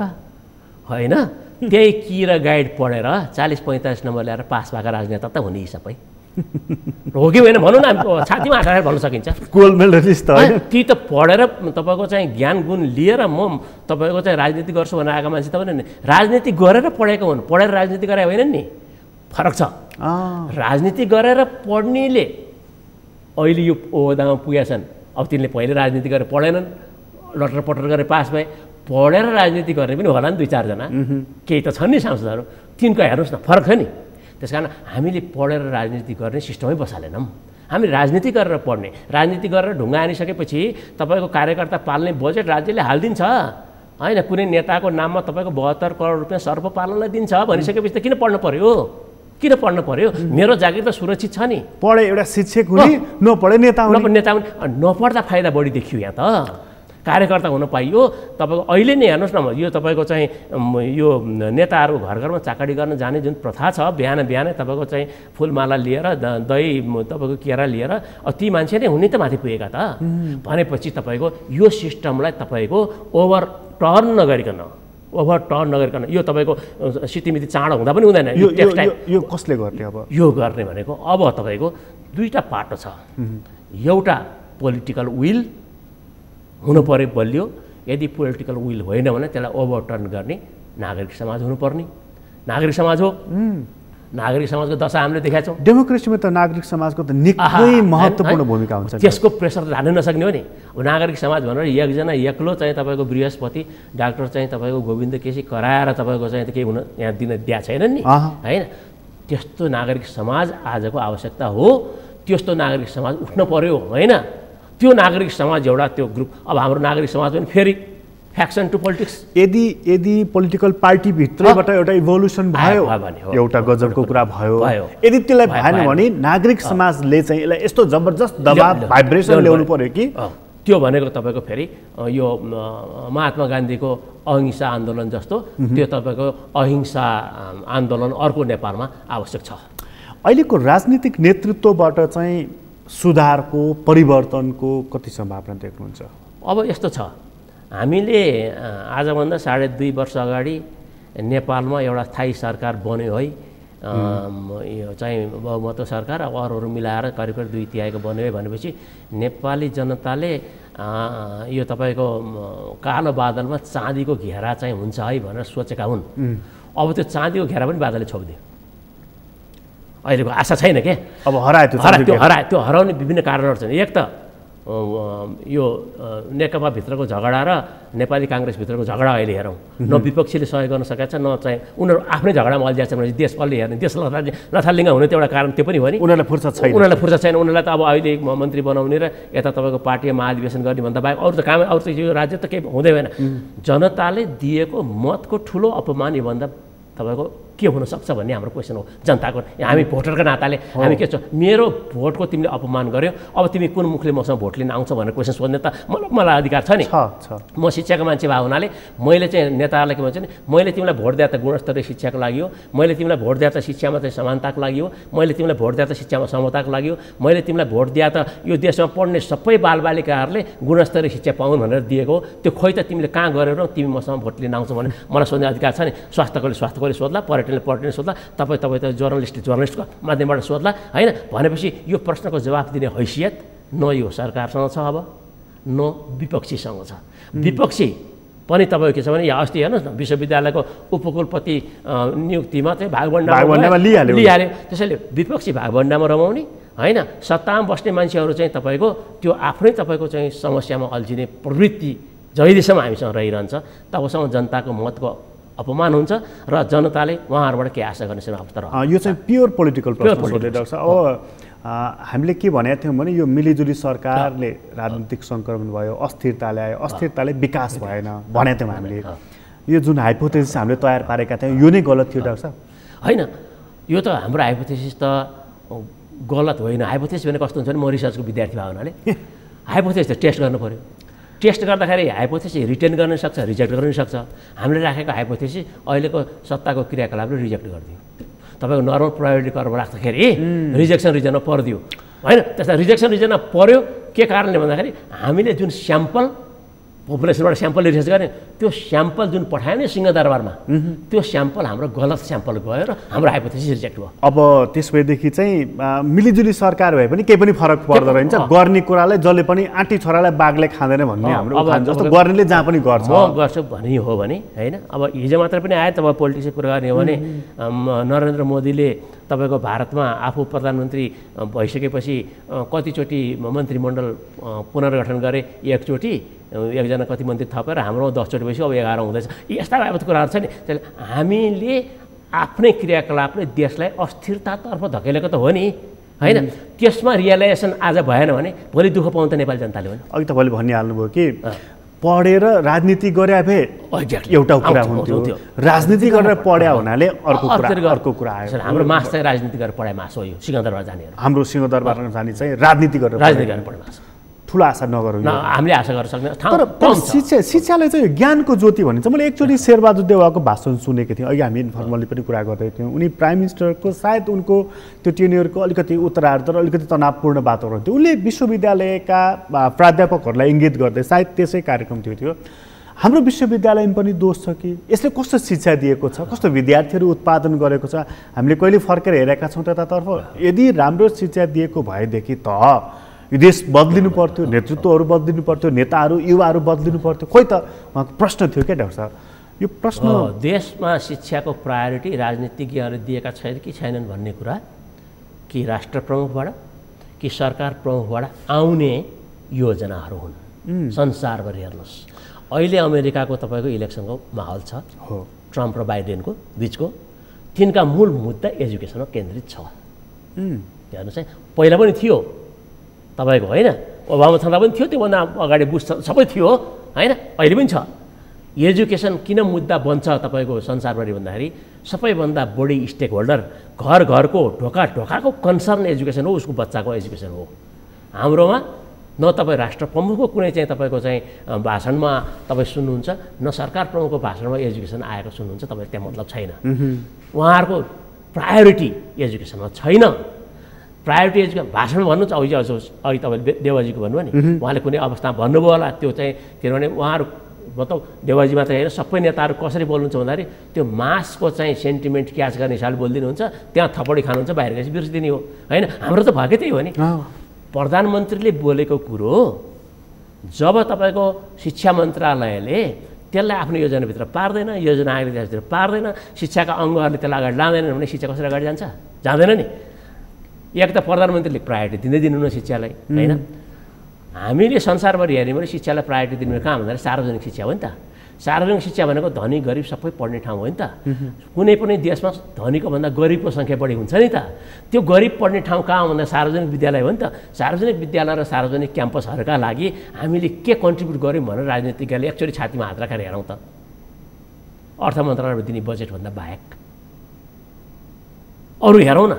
होइन, त्यही की र गाइड पढेर 40-45 नम्बर ल्याएर पास भएका राजनेता त हुने सबै हो कि होइन भनौँ न, छातीमा हात राखेर भन्न सकिन्छ। गोल्ड मेडलिस्ट होइन, ती त पढेर तपाईँको चाहिँ ज्ञान गुण लिएर म तपाईँको चाहिँ राजनीति गर्छु भनेर आएका मान्छे त भने राजनीति गरेर पढेको हुन्, पढेर राजनीति गरे होइन नि, फरक छ। राजनीति गरेर पढ्नेले अहिले यो ओहदामा पुगेका छन्, अब तिनले पहिले राजनीति गरेर पढेनन्, लटर पटर गरेर पास भए, पढेर राजनीति गर्ने पनि होला नि 2-4 जना, केही त छन् नि सांसदहरू, तिनको हेर्नुहोस् न फरक छ नि। त्यस कारण हामीले पढेर राजनीति गर्ने सिस्टमै बसालेनौँ, हामी राजनीति गरेर पढ्ने, राजनीति गरेर ढुङ्गा हानिसकेपछि तपाईँको कार्यकर्ता पाल्ने बजेट राज्यले हालिदिन्छ होइन, कुनै नेताको नाममा तपाईँको 72 करोड रुपियाँ सर्प पालनलाई दिन्छ भनिसकेपछि त किन पढ्नु पर्यो? मेरो जागिर त सुरक्षित छ नि। पढे एउटा शिक्षक हुने, नपढे नेता हुने, नपढ्दा फाइदा बढी देखियो यहाँ त। कार्यकर्ता हुन पाइयो। तपाईँको अहिले नै हेर्नुहोस् न, यो तपाईँको चाहिँ यो नेताहरू घर घरमा चाकडी गर्न जाने जुन प्रथा छ, बिहानै तपाईँको चाहिँ फुलमाला लिएर दही तपाईँको केरा लिएर ती मान्छे नै हुने त माथि पुगेका त। भनेपछि तपाईँको यो सिस्टमलाई तपाईँको ओभरटर्न नगरिकन यो तपाईँको सितिमिति चाँडो हुँदा पनि हुँदैन। यो कसले गर्ने? अब यो गर्ने भनेको अब तपाईँको दुईवटा पाटो छ। एउटा पोलिटिकल विल हुनु पर्यो बलियो, यदि पोलिटिकल विल होइन भने त्यसलाई ओभरटर्न गर्ने नागरिक समाज हुनुपर्ने। नागरिक समाज हो, नागरिक समाजको दशा हामीले देखाएको छौँ। डेमोक्रेसीमा त नागरिक समाजको त निकै महत्त्वपूर्ण भूमिका हुन्छ, त्यसको प्रेसर त हाल्न नसक्ने हो नि। अब नागरिक समाज भनेर एकजना एक्लो चाहिँ तपाईँको बृहस्पति डाक्टर चाहिँ तपाईँको गोविन्द केसी कराएर तपाईँको चाहिँ केही हुन यहाँ दिन दिएको छैन नि होइन। त्यस्तो नागरिक समाज आजको आवश्यकता हो, त्यस्तो नागरिक समाज उठ्न पर्यो होइन। त्यो नागरिक समाज एउटा त्यो ग्रुप, अब हाम्रो नागरिक समाज पनि फेरि फ्याक्सन टु पोलिटिक्स, यदि पोलिटिकल पार्टी भित्रैबाट एउटा इभोल्युसन भयो, एउटा गजबको कुरा भयो, यदि त्यसलाई भएन भने नागरिक समाजले चाहिँ यसलाई यस्तो जबरजस्त दबाब भाइब्रेसन ल्याउनु पर्यो कि त्यो भनेको तपाईँको फेरि यो महात्मा गान्धीको अहिंसा आन्दोलन जस्तो त्यो तपाईँको अहिंसा आन्दोलन अर्को नेपालमा आवश्यक छ। अहिलेको राजनीतिक नेतृत्वबाट चाहिँ सुधारको परिवर्तनको कति सम्भावना देख्नुहुन्छ? अब यस्तो छ, हामीले आजभन्दा 2.5 वर्ष अगाडि नेपालमा एउटा स्थायी सरकार बन्यो है, यो चाहिँ बहुमत सरकार, अब अरूहरू मिलाएर करिब 2/3 बन्यो है भनेपछि नेपाली जनताले यो तपाईँको कालो बादलमा चाँदीको घेरा चाहिँ हुन्छ है भनेर सोचेका हुन्। अब त्यो चाँदीको घेरा पनि बादलले छोपिदियो, अहिलेको आशा छैन के। अब हरायो त्यो हराउने विभिन्न कारणहरू छन्। एक त यो नेकपा भित्रको झगडा र नेपाली काङ्ग्रेसभित्रको झगडा अहिले हेरौँ, न विपक्षीले सहयोग गर्न सकेको छ, न चाहिँ उनीहरू आफ्नै झगडामा अल्झिएको छ भने देश कसले हेर्ने, देश लथालिङ्ग हुने त्यो एउटा कारण त्यो पनि हो नि। उनीहरूलाई फुर्सद छैन, उनीहरूलाई त अब अहिले मन्त्री बनाउने र यता तपाईँको पार्टीमा महाधिवेशन गर्ने भन्दा बाहेक अरू त काम, अरू त यो राज्य त केही हुँदै भएन। जनताले दिएको मतको ठुलो अपमान योभन्दा तपाईँको के हुनसक्छ भन्ने हाम्रो क्वेसन हो जनताको। हामी भोटरको नाताले हामी के छ, मेरो भोटको तिमीले अपमान गर्यो, अब तिमी कुन मुखले मसँग भोट लिन आउँछ भनेर क्वेसन सोध्ने त मलाई अधिकार छ नि। म शिक्षाको मान्छे भए हुनाले मैले चाहिँ नेताहरूलाई के भन्छु नि, मैले तिमीलाई भोट दिए त गुणस्तरीय शिक्षाको लागि हो, मैले तिमीलाई भोट दिए त शिक्षामा चाहिँ समानताको लागि हो, मैले तिमीलाई भोट दिए त शिक्षामा समताको लागि हो, मैले तिमीलाई भोट दिए त यो देशमा पढ्ने सबै बालबालिकाहरूले गुणस्तरीय शिक्षा पाउन् भनेर दिएको हो। त्यो खोइ त तिमीले कहाँ गरेर तिमी मसँग भोट लिन आउँछौ भने मलाई सोध्ने अधिकार छ नि। स्वास्थ्यकोले सोध्ला, पर्यटनले सोध्ला, तपाईँ त जर्नलिस्टको माध्यमबाट सोध्ला होइन। भनेपछि यो प्रश्नको जवाफ दिने हैसियत न यो सरकारसँग छ, अब न विपक्षीसँग छ। विपक्षी पनि तपाईँको के छ भने यहाँ अस्ति हेर्नुहोस् न, विश्वविद्यालयको उपकुलपति नियुक्तिमा चाहिँ भागभण्डामा लिइहाल्यो। त्यसैले विपक्षी भागभण्डामा रमाउने होइन, सत्तामा बस्ने मान्छेहरू चाहिँ तपाईँको त्यो आफ्नै तपाईँको चाहिँ समस्यामा अल्झिने प्रवृत्ति जहिलेसम्म हामीसँग रहिरहन्छ तबसम्म जनताको मतको अपमान हुन्छ र जनताले उहाँहरूबाट के आशा गर्ने अवस्था रह्यो। यो चाहिँ प्योर पोलिटिकल प्रश्न सोधे डाक्टर साहब। अब हामीले के भनेको थियौँ भने यो मिलिजुली सरकारले राजनीतिक सङ्क्रमण भयो, अस्थिरताले आयो, अस्थिरताले विकास भएन भनेको थियौँ हामीले। यो जुन हाइपोथेसिस हामीले तयार पारेका थियौँ यो नै गलत थियो डाक्टर साहब? होइन, यो त हाम्रो हाइपोथेसिस त गलत होइन। हाइपोथेसिस भने कस्तो हुन्छ भने, म रिसर्चको विद्यार्थी भए हुनाले हाइपोथेसिस त टेस्ट गर्नु पऱ्यो। टेस्ट गर्दाखेरि हाइपोथेसिस रिटेन गर्न सक्छ, रिजेक्ट गर्न सक्छ। हामीले राखेको हाइपोथेसिस अहिलेको सत्ताको क्रियाकलापले रिजेक्ट गरिदियो। तपाईँको नर्मल प्रोबेबिलिटी कर्भ राख्दाखेरि रिजेक्सन रिजनमा परिदियो होइन। त्यसमा रिजेक्सन पर्यो के कारणले भन्दाखेरि हामीले जुन स्याम्पल पपुलेसनबाट स्याम्पल रिसर्च गर्ने त्यो स्याम्पल जुन पठायो नि सिंहदरबारमा, त्यो स्याम्पल हाम्रो गलत स्याम्पल गयो र हाम्रो हाइपोथेसिस रिजेक्ट भयो। अब त्यसभएदेखि चाहिँ मिलिजुली सरकार भए पनि केही पनि फरक पर्दो रहेछ, गर्ने कुरालाई जसले पनि आँटी छोरालाई बाघले खाँदैन भन्ने हाम्रो उखान जस्तो गर्नेले जहाँ पनि गर्छ। म गर्छु भन्ने हो भने होइन। अब हिजो मात्र पनि आयो तपाईँ पोलिटिक्सको कुरा गर्ने हो भने नरेन्द्र मोदीले तपाईँको भारतमा आफू प्रधानमन्त्री भइसकेपछि कतिचोटि मन्त्रीमण्डल पुनर्गठन गरे, एकचोटि एकजना कति मन्त्री थपेर हाम्रो 10 चोटि भएपछि अब 11 हुँदैछ। यस्ता बाबत कुराहरू छ नि। त्यसले हामीले आफ्नै क्रियाकलापले देशलाई अस्थिरतातर्फ धकेलेको त हो नि होइन। त्यसमा रियलाइजेसन आज भएन भने भोलि दुःख पाउनु त नेपाली जनताले हो नि। अघि तपाईँले भनिहाल्नुभयो कि पढेर राजनीति गरे भए एउटा कुरा हुन्थ्यो, राजनीति गरेर पढ्या हुनाले अर्को कुरा आयो। हाम्रो मास चाहिँ राजनीति गरेर पढाए मास हो। यो सिंहदरबार जाने, हाम्रो सिंहदरबार जाने चाहिँ राजनीति गरेर पढे मास। ठुलो आशा नगरौँ, हामीले आशा गर्न सक्दैन। तर शिक्षालाई चाहिँ ज्ञानको ज्योति भनिन्छ। मैले एकचोटि शेरबहादुर देउवाको भाषण सुनेको थिएँ, अघि हामी इन्फर्मली पनि कुरा गर्दै थियौँ। उनी प्राइम मिनिस्टरको सायद उनको त्यो टेन्योरको अलिकति उत्तरार्ध र अलिकति तनावपूर्ण वातावरण थियो। उनले विश्वविद्यालयका प्राध्यापकहरूलाई इङ्गित गर्दै सायद त्यसै कार्यक्रम थियो हाम्रो विश्वविद्यालयमा पनि दोष छ कि यसले कस्तो शिक्षा दिएको छ, कस्तो विद्यार्थीहरू उत्पादन गरेको छ, हामीले कहिले फर्केर हेरेका छौँ त्यतातर्फ। यदि राम्रो शिक्षा दिएको भएदेखि त यो देश बदलिनु पर्थ्यो, नेतृत्वहरू बदलिनु पर्थ्यो, नेताहरू युवाहरू बदलिनु पर्थ्यो। खोइ त उहाँको प्रश्न थियो क्या डाक्टर साहब? यो प्रश्न देशमा शिक्षाको प्रायोरिटी राजनीतिज्ञहरूले दिएका छैन कि छैनन् भन्ने कुरा कि राष्ट्र प्रमुखबाट कि सरकार प्रमुखबाट आउने योजनाहरू हुन्। संसारभरि हेर्नुहोस्, अहिले अमेरिकाको तपाईँको इलेक्सनको माहौल छ, ट्रम्प र बाइडेनको बिचको। तिनका मूल मुद्दा एजुकेसनमा केन्द्रित छ। हेर्नुहोस् है, पहिला पनि थियो तपाईँको होइन, ओबामा छँदा पनि थियो, त्योभन्दा अगाडि बुश सबै थियो होइन, अहिले पनि छ। एजुकेसन किन मुद्दा बन्छ तपाईँको संसारभरि भन्दाखेरि सबैभन्दा बढी स्टेक होल्डर घरको ढोका ढोकाको कन्सर्न एजुकेसन हो, उसको बच्चाको एजुकेसन हो। हाम्रोमा न तपाईँ राष्ट्र प्रमुखको कुनै चाहिँ तपाईँको चाहिँ भाषणमा तपाईँ सुन्नुहुन्छ, न सरकार प्रमुखको भाषणमा एजुकेसन आएको सुन्नुहुन्छ, तपाईँ त्यहाँ मतलब छैन। उहाँहरूको प्रायोरिटी एजुकेसनमा छैन। प्रायोरिटी एजुकेसन भाषणमा भन्नुहुन्छ, अघि तपाईँले देवाजीको भन्नुभयो नि, उहाँले कुनै अवस्थामा भन्नुभयो होला त्यो चाहिँ, किनभने उहाँहरू मतलब देवाजी मात्रै होइन सबै नेताहरू कसरी बोल्नुहुन्छ भन्दाखेरि त्यो मासको चाहिँ सेन्टिमेन्ट क्याच गर्ने हिसाबले बोलिदिनुहुन्छ, त्यहाँ थपडी खानुहुन्छ, बाहिर गएपछि बिर्सिदिने हो होइन। हाम्रो त भएकै त्यही हो नि। प्रधानमन्त्रीले बोलेको कुरो जब तपाईँको शिक्षा मन्त्रालयले त्यसलाई आफ्नो योजनाभित्र पार्दैन, योजना आयोगभित्र पार्दैन, शिक्षाका अङ्गहरूले त्यसलाई अगाडि लाँदैनन् भने शिक्षा कसरी अगाडि जान्छ? जाँदैन नि। एक त प्रधानमन्त्रीले प्रायोरिटी दिँदै दिनुहुन्न शिक्षालाई होइन। हामीले संसारभरि हेऱ्यौँ भने शिक्षालाई प्रायोरिटी दिनु कहाँ भन्दाखेरि सार्वजनिक शिक्षा हो नि त। सार्वजनिक शिक्षा भनेको धनी गरिब सबै पढ्ने ठाउँ हो नि त। कुनै पनि देशमा धनीको भन्दा गरिबको सङ्ख्या बढी हुन्छ नि त। त्यो गरिब पढ्ने ठाउँ कहाँ भन्दा सार्वजनिक विद्यालय हो नि त। सार्वजनिक विद्यालय र सार्वजनिक क्याम्पसहरूका लागि हामीले के कन्ट्रिब्युट गऱ्यौँ भनेर राजनीतिज्ञले एकचोटि छातीमा हात राखेर हेरौँ त। अर्थ मन्त्रालयले दिने बजेटभन्दा बाहेक अरू हेरौँ न।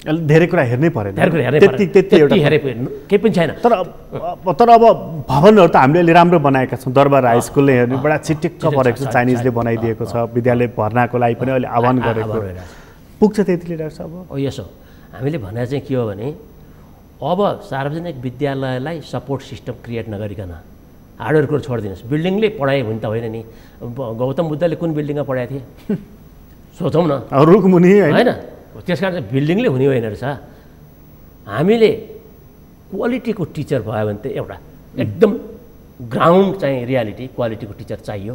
धेरै कुरा हेर्नै परेन, त्यति हेरे केही पनि छैन। तर अब भवनहरू त हामीले अहिले राम्रो बनाएका छौँ। दरबार हाई स्कुलले हेर्ने बडा चिटिक्क परेको छ, चाइनिजले बनाइदिएको छ। विद्यालय भर्नाको लागि पनि अहिले आह्वान गरेको पुग्छ त्यतिले डाक्टर साहब? यसो हामीले भने चाहिँ के हो भने अब सार्वजनिक विद्यालयलाई सपोर्ट सिस्टम क्रिएट नगरिकन हार्डवेयर कुरो छोडिदिनुहोस्। बिल्डिङले पढायो भने त होइन नि। गौतम बुद्धले कुन बिल्डिङमा पढाएको थिए सोचौँ न। रुखमुनि होइन, त्यस कारण चाहिँ बिल्डिङले हुने होइन रहेछ। हामीले क्वालिटीको टिचर भयो भने त एउटा एकदम ग्राउन्ड चाहिँ रियालिटी क्वालिटीको टिचर चाहियो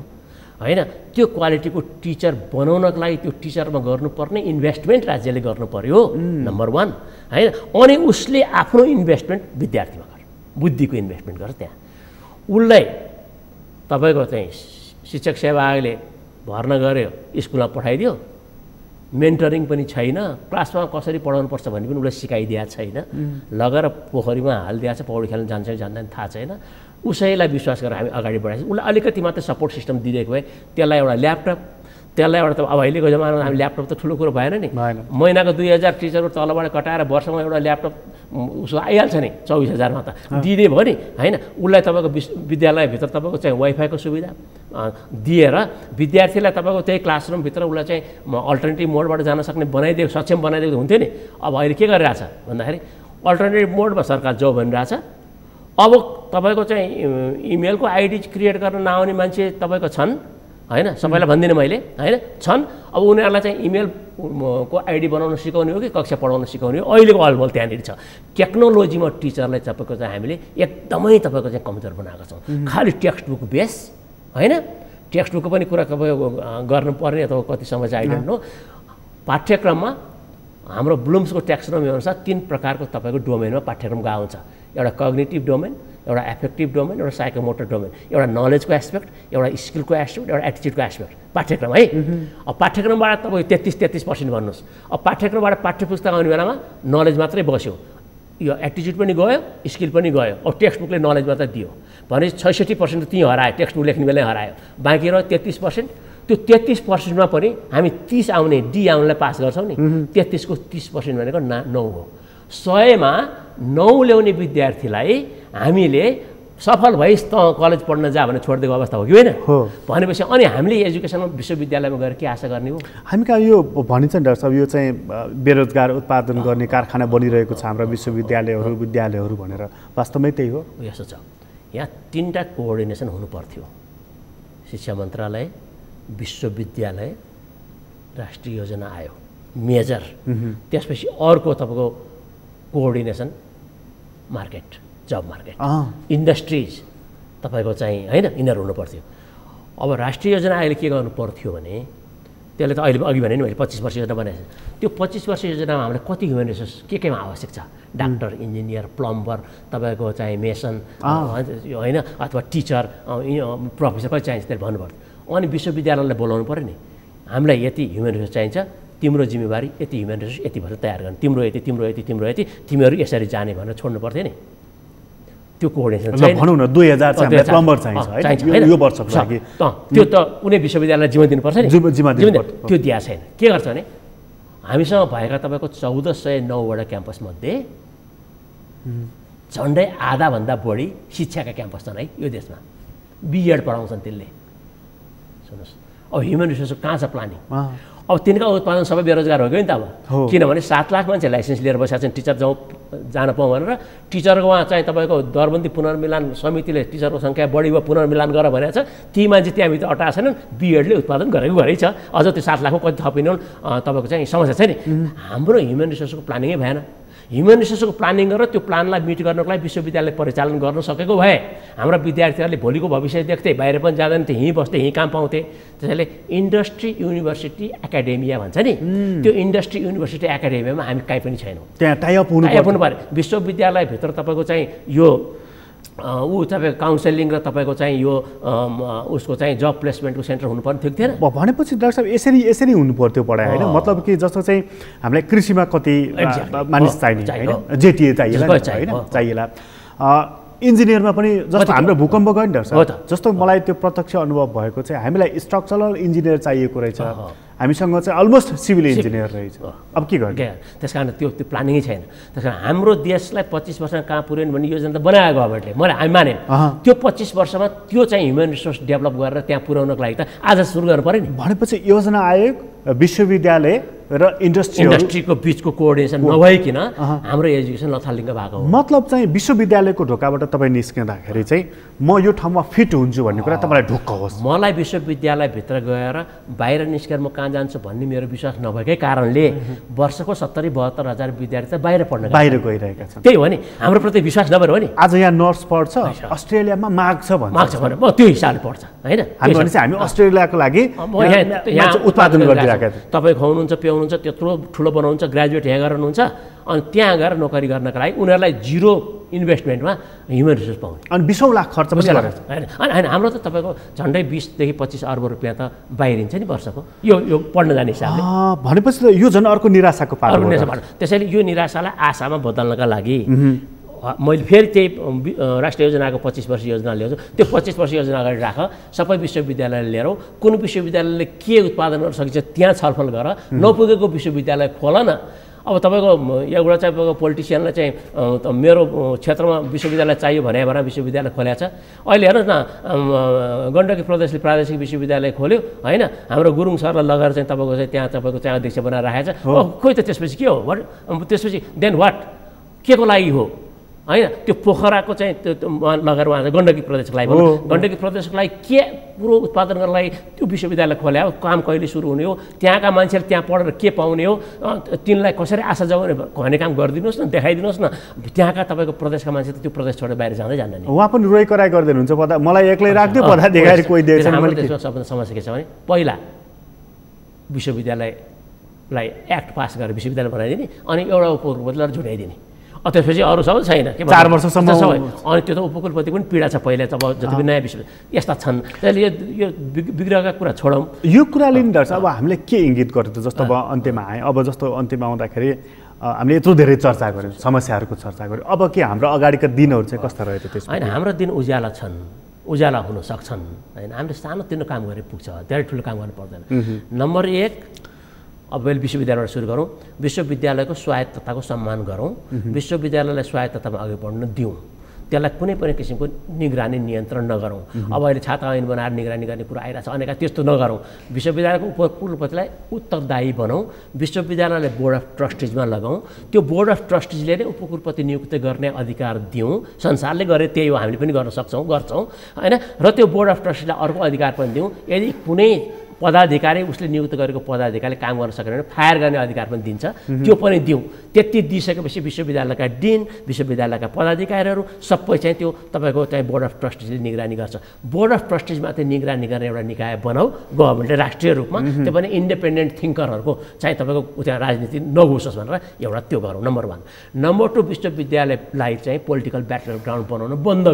होइन। त्यो क्वालिटीको टिचर बनाउनको लागि त्यो टिचरमा गर्नुपर्ने इन्भेस्टमेन्ट राज्यले गर्नु पर्यो नम्बर 1 होइन। अनि उसले आफ्नो इन्भेस्टमेन्ट विद्यार्थीमा गर, बुद्धिको इन्भेस्टमेन्ट गर। त्यहाँ उसलाई तपाईँको चाहिँ शिक्षक सेवा आयोगले भर्ना गर्यो, स्कुलमा पठाइदियो, मेन्टरिङ पनि छैन, क्लासमा कसरी पढाउनुपर्छ भन्ने पनि उसलाई सिकाइदिएको छैन, लगेर पोखरीमा हालिदिएको छ, पौडी खेल्न जान्छ कि जान्दैन थाहा छैन। उसैलाई विश्वास गरेर हामी अगाडि बढाएछौँ। उसलाई अलिकति मात्रै सपोर्ट सिस्टम दिइदिएको भए, त्यसलाई एउटा ल्यापटप, त्यसलाई एउटा अब अहिलेको जमानामा हामी ल्यापटप त ठुलो कुरो भएन नि। महिनाको 2000 टिचरको तलबाट कटाएर वर्षमा एउटा ल्यापटप उसको आइहाल्छ नि 24,000मा त दिइदियो भयो नि होइन। उसलाई तपाईँको विद्यालयभित्र तपाईँको चाहिँ वाइफाईको सुविधा दिएर विद्यार्थीलाई तपाईँको त्यही क्लासरुमभित्र उसलाई चाहिँ अल्टरनेटिभ मोडबाट जान सक्ने बनाइदिएको, सक्षम बनाइदिएको हुन्थ्यो नि। अब अहिले के गरिरहेछ भन्दाखेरि अल्टरनेटिभ मोडमा सरकार जाऊ भनिरहेछ। अब तपाईँको चाहिँ इमेलको आइडी क्रिएट गर्न नआउने मान्छे तपाईँको छन् होइन, सबैलाई भन्दिनँ मैले होइन, छन्। अब उनीहरूलाई चाहिँ इमेलको आइडी बनाउन सिकाउने हो कि कक्षा पढाउन सिकाउने हो, अहिलेको अलबल त्यहाँनिर छ। टेक्नोलोजीमा टिचरलाई तपाईँको चाहिँ हामीले एकदमै तपाईँको चाहिँ कमजोर बनाएको छौँ। खालि टेक्स्ट बुक बेस होइन। टेक्स्ट बुकको पनि कुरा तपाईँको गर्नुपर्ने अथवा कति समय चाहिँ आइडन्ट नो। पाठ्यक्रममा हाम्रो ब्लुम्सको ट्याक्सोनोमी अनुसार 3 प्रकारको तपाईँको डोमेनमा पाठ्यक्रमको आउँछ। एउटा कग्निटिभ डोमेन, एउटा एफेक्टिभ डोमेन, एउटा साइकोमोटर डोमेन, एउटा नलेजको एस्पेक्ट, एउटा स्किलको एस्पेक्ट, एउटा एटिट्युडको एस्पेक्ट पाठ्यक्रम है। अब पाठ्यक्रमबाट तपाईँ 33% भन्नुहोस्। अब पाठ्यक्रमबाट पाठ्यपुस्तक आउने बेलामा नलेज मात्रै बस्यो, यो एटिट्युड पनि गयो, स्किल पनि गयो। अब टेक्स्ट बुकले नलेज मात्रै दियो भनेपछि 66% त त्यहीँ हरायो, टेक्स्ट बुक लेख्ने बेलै हरायो। बाँकी रह्यो 33%। त्यो 33%मा पनि हामी 30 आउने डी आउनेलाई पास गर्छौँ नि। 33 को 30% भनेको 9 हो। 100मा 9 ल्याउने विद्यार्थीलाई हामीले सफल भइस् त कलेज पढ्न जा भनेर छोडिदिएको अवस्था हो कि होइन? भनेपछि अनि हामीले एजुकेसनमा विश्वविद्यालयमा गएर के आशा गर्ने हो? हामी कहाँ यो भनिन्छ नि डाक्टर साहब, यो चाहिँ बेरोजगार उत्पादन गर्ने कारखाना बनिरहेको छ हाम्रा विद्यालयहरू भनेर, वास्तवमै त्यही हो? यसो छ, यहाँ 3टा कोअर्डिनेसन हुनु पर्थ्यो। शिक्षा मन्त्रालय, विश्वविद्यालय, राष्ट्रिय योजना आयोग मेजर। त्यसपछि अर्को तपाईँको कोअर्डिनेसन मार्केट, जब मार्केट, इन्डस्ट्रिज तपाईँको चाहिँ होइन, यिनीहरू हुनु पर्थ्यो। अब राष्ट्रिय योजना आयोगले के गर्नु पर्थ्यो भने त्यसले त अहिले अघि भने नि मैले 25 वर्ष योजना बनाएको छ। त्यो 25 वर्ष योजनामा हामीले कति ह्युमन रिसोर्स केमा आवश्यक छ? डाक्टर, इन्जिनियर, प्लम्बर, तपाईँको चाहिँ मेसन होइन, अथवा टिचर, प्रोफेसर कति चाहिन्छ त्यसले भन्नुपर्थ्यो। अनि विश्वविद्यालयलाई बोलाउनु पऱ्यो नि, हामीलाई यति ह्युमन रिसोर्स चाहिन्छ, तिम्रो जिम्मेवारी यति ह्युमन रिसोर्स यति भनेर तयार गर्ने, तिम्रो यति, तिम्रो यति, तिम्रो यति, तिमीहरू यसरी जाने भनेर छोड्नु पर्थ्यो नि। त्यो कोअर्डिनेसन चाहिँ भनौँ न 2000 चाहिँ प्लम्बर चाहिन्छ यो वर्षको लागि, त्यो त कुनै विश्वविद्यालयलाई जिम्मा दिनुपर्छ नि। त्यो दिएको छैन। के गर्छ भने हामीसँग भएका तपाईँको 1409वटा क्याम्पसमध्ये झन्डै आधाभन्दा बढी शिक्षाका क्याम्पस छन् है यो देशमा। बिएड पढाउँछन् त्यसले। सुन्नुहोस्, अब ह्युमन रिसोर्सको कहाँ छ प्लानिङ? अब तिनका उत्पादन सबै बेरोजगार हो कि नि त अब, किनभने 7 लाख मान्छे लाइसेन्स लिएर बसेका छन् टिचर जान पाउँ भनेर। टिचरको उहाँ चाहिँ तपाईँको दरबन्दी पुनर्मिलन समितिले टिचरको सङ्ख्या बढी भयो पुनर्मिलन गर भनेको छ, ती मान्छे त्यहाँभित्र अटाएको छैनन्, बिएडले उत्पादन गरेको घरै छ। अझ त्यो 7 लाखमा कति थपिनु तपाईँको चाहिँ समस्या छ नि। हाम्रो ह्युमन रिसोर्सको प्लानिङै भएन। ह्युमन रिसोर्सको प्लानिङ गरेर त्यो प्लानलाई मिट गर्नको लागि विश्वविद्यालय परिचालन गर्न सकेको भए हाम्रा विद्यार्थीहरूले भोलिको भविष्य देख्थे, बाहिर पनि जाँदैन थिए, यहीँ बस्थे, यहीँ काम पाउँथे। त्यसैले इन्डस्ट्री युनिभर्सिटी एकाडेमिया भन्छ नि, त्यो इन्डस्ट्री युनिभर्सिटी एकाडेमियामा हामी कहीँ पनि छैनौँ। त्यहाँ टाइअप हुनु पऱ्यो। विश्वविद्यालयभित्र तपाईँको चाहिँ यो तपाईँको काउन्सेलिङ र तपाईँको चाहिँ यो उसको चाहिँ जब प्लेसमेन्टको सेन्टर हुनुपर्ने थियो थिएन भनेपछि डाक्टर साहब यसरी हुनु पर्थ्यो पढाइ होइन? मतलब कि जस्तो चाहिँ हामीलाई कृषिमा कति मानिस चाहिने होइन, जेटिए चाहिएला इन्जिनियरमा पनि जस्तो हाम्रो भूकम्प गयो नि डाक्टर, जस्तो मलाई त्यो प्रत्यक्ष अनुभव भएको चाहिँ हामीलाई स्ट्रक्चरल इन्जिनियर चाहिएको रहेछ, हामीसँग चाहिँ अलमोस्ट सिभिल इन्जिनियर रहेछ। अब के गर्ने? त्यस कारण त्यो प्लानिङै छैन। त्यस कारण हाम्रो देशलाई 25 वर्षमा कहाँ पुर्याउनु भन्ने योजना त बनायो गभर्मेन्टले, हामी माने। त्यो 25 वर्षमा त्यो चाहिँ ह्युमन रिसोर्स डेभलप गरेर त्यहाँ पुर्याउनको लागि त आज सुरु गर्नु पऱ्यो नि। भनेपछि योजना आयोग, विश्वविद्यालय र इन्डस्ट्रीको बिचको कोअर्डिनेसन नभइकन हाम्रो एजुकेसन लथालिङ्ग भएको हो। मतलब चाहिँ विश्वविद्यालयको ढोकाबाट तपाईँ निस्किँदाखेरि चाहिँ म यो ठाउँमा फिट हुन्छु भन्ने कुरा तपाईँलाई ढुक्क होस्। मलाई विश्वविद्यालयभित्र गएर बाहिर निस्केर म कहाँ जान्छु भन्ने मेरो विश्वास नभएकै कारणले वर्षको 70-72 हजार विद्यार्थी त बाहिर गइरहेका छन्। त्यही हो नि, हाम्रो प्रति विश्वास नभएर हो नि। आज यहाँ नर्स पढ्छ, अस्ट्रेलियामा माग्छ भने म त्यो हिसाबले पढ्छ होइन। हामी अस्ट्रेलियाको लागि उत्पादन गरिरहेका छौँ। तपाईँ खुवाउनुहुन्छ, पिउनुहुन्छ, त्यत्रो ठुलो बनाउनुहुन्छ, ग्रेजुएट यहाँ गर्नुहुन्छ, अनि त्यहाँ गएर नोकरी गर्नका लागि उनीहरूलाई 0 इन्भेस्टमेन्टमा ह्युमन रिसोर्स पाउने अनि 20 लाख खर्च पनि गरेर होइन। होइन हाम्रो त तपाईँको झन्डै 20 देखि 25 अर्ब रुपियाँ त बाहिरिन्छ नि वर्षको यो पढ्न जाने हिसाबले। भनेपछि त यो झन् अर्को निराशाको पाटो। त्यसैले यो निराशालाई आशामा बदल्नका लागि मैले फेरि त्यही राष्ट्रिय योजनाको 25 वर्ष योजना ल्याउँछु। त्यो 25 वर्ष योजना अगाडि राख, सबै विश्वविद्यालयले लिएर कुन विश्वविद्यालयले के उत्पादन गर्न सकिन्छ त्यहाँ छलफल गर, नपुगेको विश्वविद्यालय खोल न। अब तपाईँको एउटा चाहिँ तपाईँको पोलिटिसियनलाई चाहिँ मेरो क्षेत्रमा विश्वविद्यालय चाहियो भने विश्वविद्यालय खोलेको छ। अहिले हेर्नुहोस् न, गण्डकी प्रदेशले प्रादेशिक विश्वविद्यालय खोल्यो होइन, हाम्रो गुरुङ सरलाई लगेर चाहिँ तपाईँको चाहिँ त्यहाँ तपाईँको चाहिँ अध्यक्ष बनाएर राखेको छ। खोइ त त्यसपछि के हो? त्यसपछि देन वाट? के को लागि हो होइन? त्यो पोखराको चाहिँ त्यो लगेर उहाँ गण्डकी प्रदेशको लागि गण्डकी प्रदेशको लागि के पुरो उत्पादन गर्नको लागि त्यो विश्वविद्यालय खोल्या हो? काम कहिले सुरु हुने हो? त्यहाँका मान्छेले त्यहाँ पढेर के पाउने हो? तिनलाई कसरी आशा जाउने भन्ने काम गरिदिनुहोस् न, देखाइदिनुहोस् न। त्यहाँका तपाईँको प्रदेशका मान्छे त त्यो प्रदेश छोडेर बाहिर जाँदै जान्दैन। उहाँ पनि रोइ कराइ गरिदिनुहुन्छ, मलाई एक्लै राख्दियो, पदाधिकारी कोही दिएछ। हाम्रो देशमा सबभन्दा समस्या के छ भने पहिला विश्वविद्यालयलाई एक्ट पास गरेर विश्वविद्यालय बनाइदिने अनि एउटा उपकुलपतिलाई झुटाइदिने, त्यसपछि अरू सबै छैन। 4 वर्षसम्म अनि त्यो त उपकुलपति पनि पीडा छ पहिला जब जति पनि नयाँ विश्वविद्यालय यस्ता छन्। त्यसले यो विग्रहका कुरा छोडौँ। यो कुराले नि डाक्टर अब हामीले के इङ्गित गर्यो त? जस्तो अब अन्त्यमा आएँ, अब जस्तो अन्त्यमा आउँदाखेरि हामीले यत्रो धेरै चर्चा गऱ्यौँ, समस्याहरूको चर्चा गऱ्यौँ, अब के हाम्रो अगाडिका दिनहरू चाहिँ कस्ता रह्यो त? त्यसमा होइन, हाम्रो दिन उज्याला छन्, उज्याला हुन सक्छन् होइन। हामीले सानोतिनो काम गरे पुग्छ, धेरै ठुलो काम गर्नु पर्दैन। नम्बर 1, अब अहिले विश्वविद्यालयबाट सुरु गरौँ, विश्वविद्यालयको स्वायत्तताको सम्मान गरौँ, विश्वविद्यालयलाई स्वायत्ततामा अघि बढ्न दिउँ, त्यसलाई कुनै पनि किसिमको निगरानी नियन्त्रण नगरौँ। अब अहिले छाता ऐन बनाएर निगरानी गर्ने कुरा आइरहेको छ अनेक, त्यस्तो नगरौँ। विश्वविद्यालयको उपकुलपतिलाई उत्तरदायी बनाऊ, विश्वविद्यालयलाई बोर्ड अफ ट्रस्टिजमा लगाउँ, त्यो बोर्ड अफ ट्रस्टिजले नै उपकुलपति नियुक्त गर्ने अधिकार दिउँ। संसारले गरे त्यही हो, हामीले पनि गर्न सक्छौँ, गर्छौँ होइन। र त्यो बोर्ड अफ ट्रस्टिजलाई अर्को अधिकार पनि दिउँ, यदि कुनै पदाधिकारी उसले नियुक्त गरेको पदाधिकारीले काम गर्न सकेन भने फायर गर्ने अधिकार पनि दिन्छ, त्यो पनि दिउँ। त्यति दिइसकेपछि विश्वविद्यालयका डिन, विश्वविद्यालयका पदाधिकारीहरू सबै चाहिँ त्यो तपाईँको चाहिँ बोर्ड अफ ट्रस्टिजले निगरानी गर्छ। बोर्ड अफ ट्रस्टिजमा चाहिँ निगरानी गर्ने एउटा निकाय बनाऊ गभर्मेन्टले राष्ट्रिय रूपमा, त्यो पनि इन्डिपेन्डेन्ट थिङ्करहरूको चाहिँ तपाईँको त्यहाँ राजनीति नघुसोस् भनेर एउटा त्यो गरौँ। नम्बर 1। नम्बर 2, विश्वविद्यालयलाई चाहिँ पोलिटिकल ब्याटल ग्राउन्ड बनाउन बन्द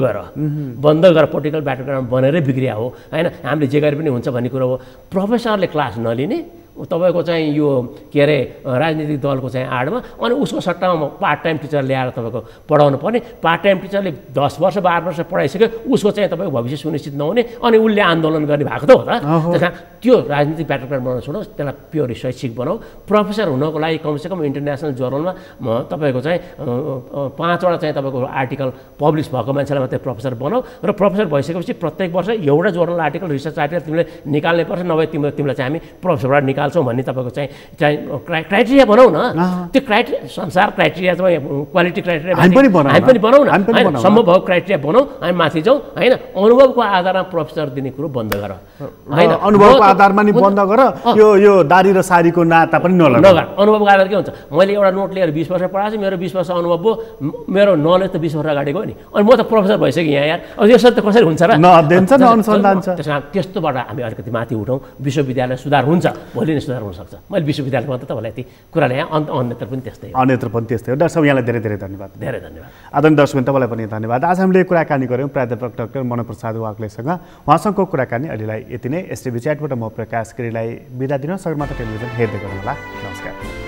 गर, पोलिटिकल ब्याटल ग्राउन्ड बनेरै बिग्रिया हो होइन। हामीले जे गरे पनि हुन्छ भन्ने कुरो हो। प्रोफेसरले क्लास नलिने, तपाईँको चाहिँ यो के अरे राजनीतिक दलको चाहिँ आडमा, अनि उसको सट्टामा पार्ट टाइम टिचर ल्याएर तपाईँको पढाउनु पर्ने। पार्ट टाइम टिचरले 10 वर्ष 12 वर्ष पढाइसक्यो, उसको चाहिँ तपाईँको भविष्य सुनिश्चित नहुने, अनि उसले आन्दोलन गर्ने भएको त हो त। त्यस कारण त्यो राजनीतिक ब्याकग्राउन्ड बनाउन छोड्नुहोस्, त्यसलाई प्योरली शैक्षिक बनाऊ। प्रोफेसर हुनको लागि कमसेकम इन्टरनेसनल जर्नलमा तपाईँको चाहिँ 5वटा चाहिँ तपाईँको आर्टिकल पब्लिस भएको मान्छेलाई मात्रै प्रोफेसर बनाऊ, र प्रोफेसर भइसकेपछि प्रत्येक वर्ष एउटा जर्नल आर्टिकल रिसर्च आर्टिकल तिमीले निकाल्नै पर्छ, नभए तिमीलाई चाहिँ हामी प्रोफेसरबाट निकाल्छौँ भन्ने तपाईँको चाहिँ क्राइटेरिया बनाऊ न। त्यो संसार क्राइटेरिया चाहिँ क्वालिटी क्राइटेरिया हामी पनि बनाऊ न, सम्भव भएको क्राइटेरिया बनाऊ, हामी माथि जाउँ होइन। अनुभवको आधारमा प्रोफेसर दिने कुरो बन्द गर होइन, अनुभवको आधारमा नि बन्द गर, यो दारी र सारीको नाता पनि नगर। अनुभवको आधार के हुन्छ, मैले एउटा नोट लिएर 20 वर्ष पढाएको छु, मेरो 20 वर्ष अनुभव भयो, मेरो नलेज त 20 वर्ष अगाडि गयो नि, अनि म त प्रोफेसर भइसकेँ यहाँ यार। अब यसरी त कसरी हुन्छ र? न अध्ययन छ न अनुसन्धान छ। त्यसमा त्यस्तोबाट हामी अलिकति माथि उठौँ, विश्वविद्यालय सुधार हुन्छ, भोलि नै सुधार हुनसक्छ। मैले विश्वविद्यालयमा त तपाईँलाई यति कुरा ल्याएँ, अन्यत्र पनि त्यस्तै हो। अन्यत्र पनि त्यस्तै हो। डाक्टर साहब यहाँलाई धेरै धेरै धन्यवाद। धेरै धन्यवाद। आदरणीय दर्शकबिन, तपाईँलाई पनि धन्यवाद। आज हामीले कुराकानी गऱ्यौँ प्राध्यापक डाक्टर मनोप्रसाद वाग्लेसँग। उहाँसँगको कुराकानी अहिलेलाई यति नै। एसटिभी च्याटबाट म प्रकाश गिरीलाई बिदा दिन। सगरमाथा टेलिभिजन हेर्दै गर्नुहोला। नमस्कार।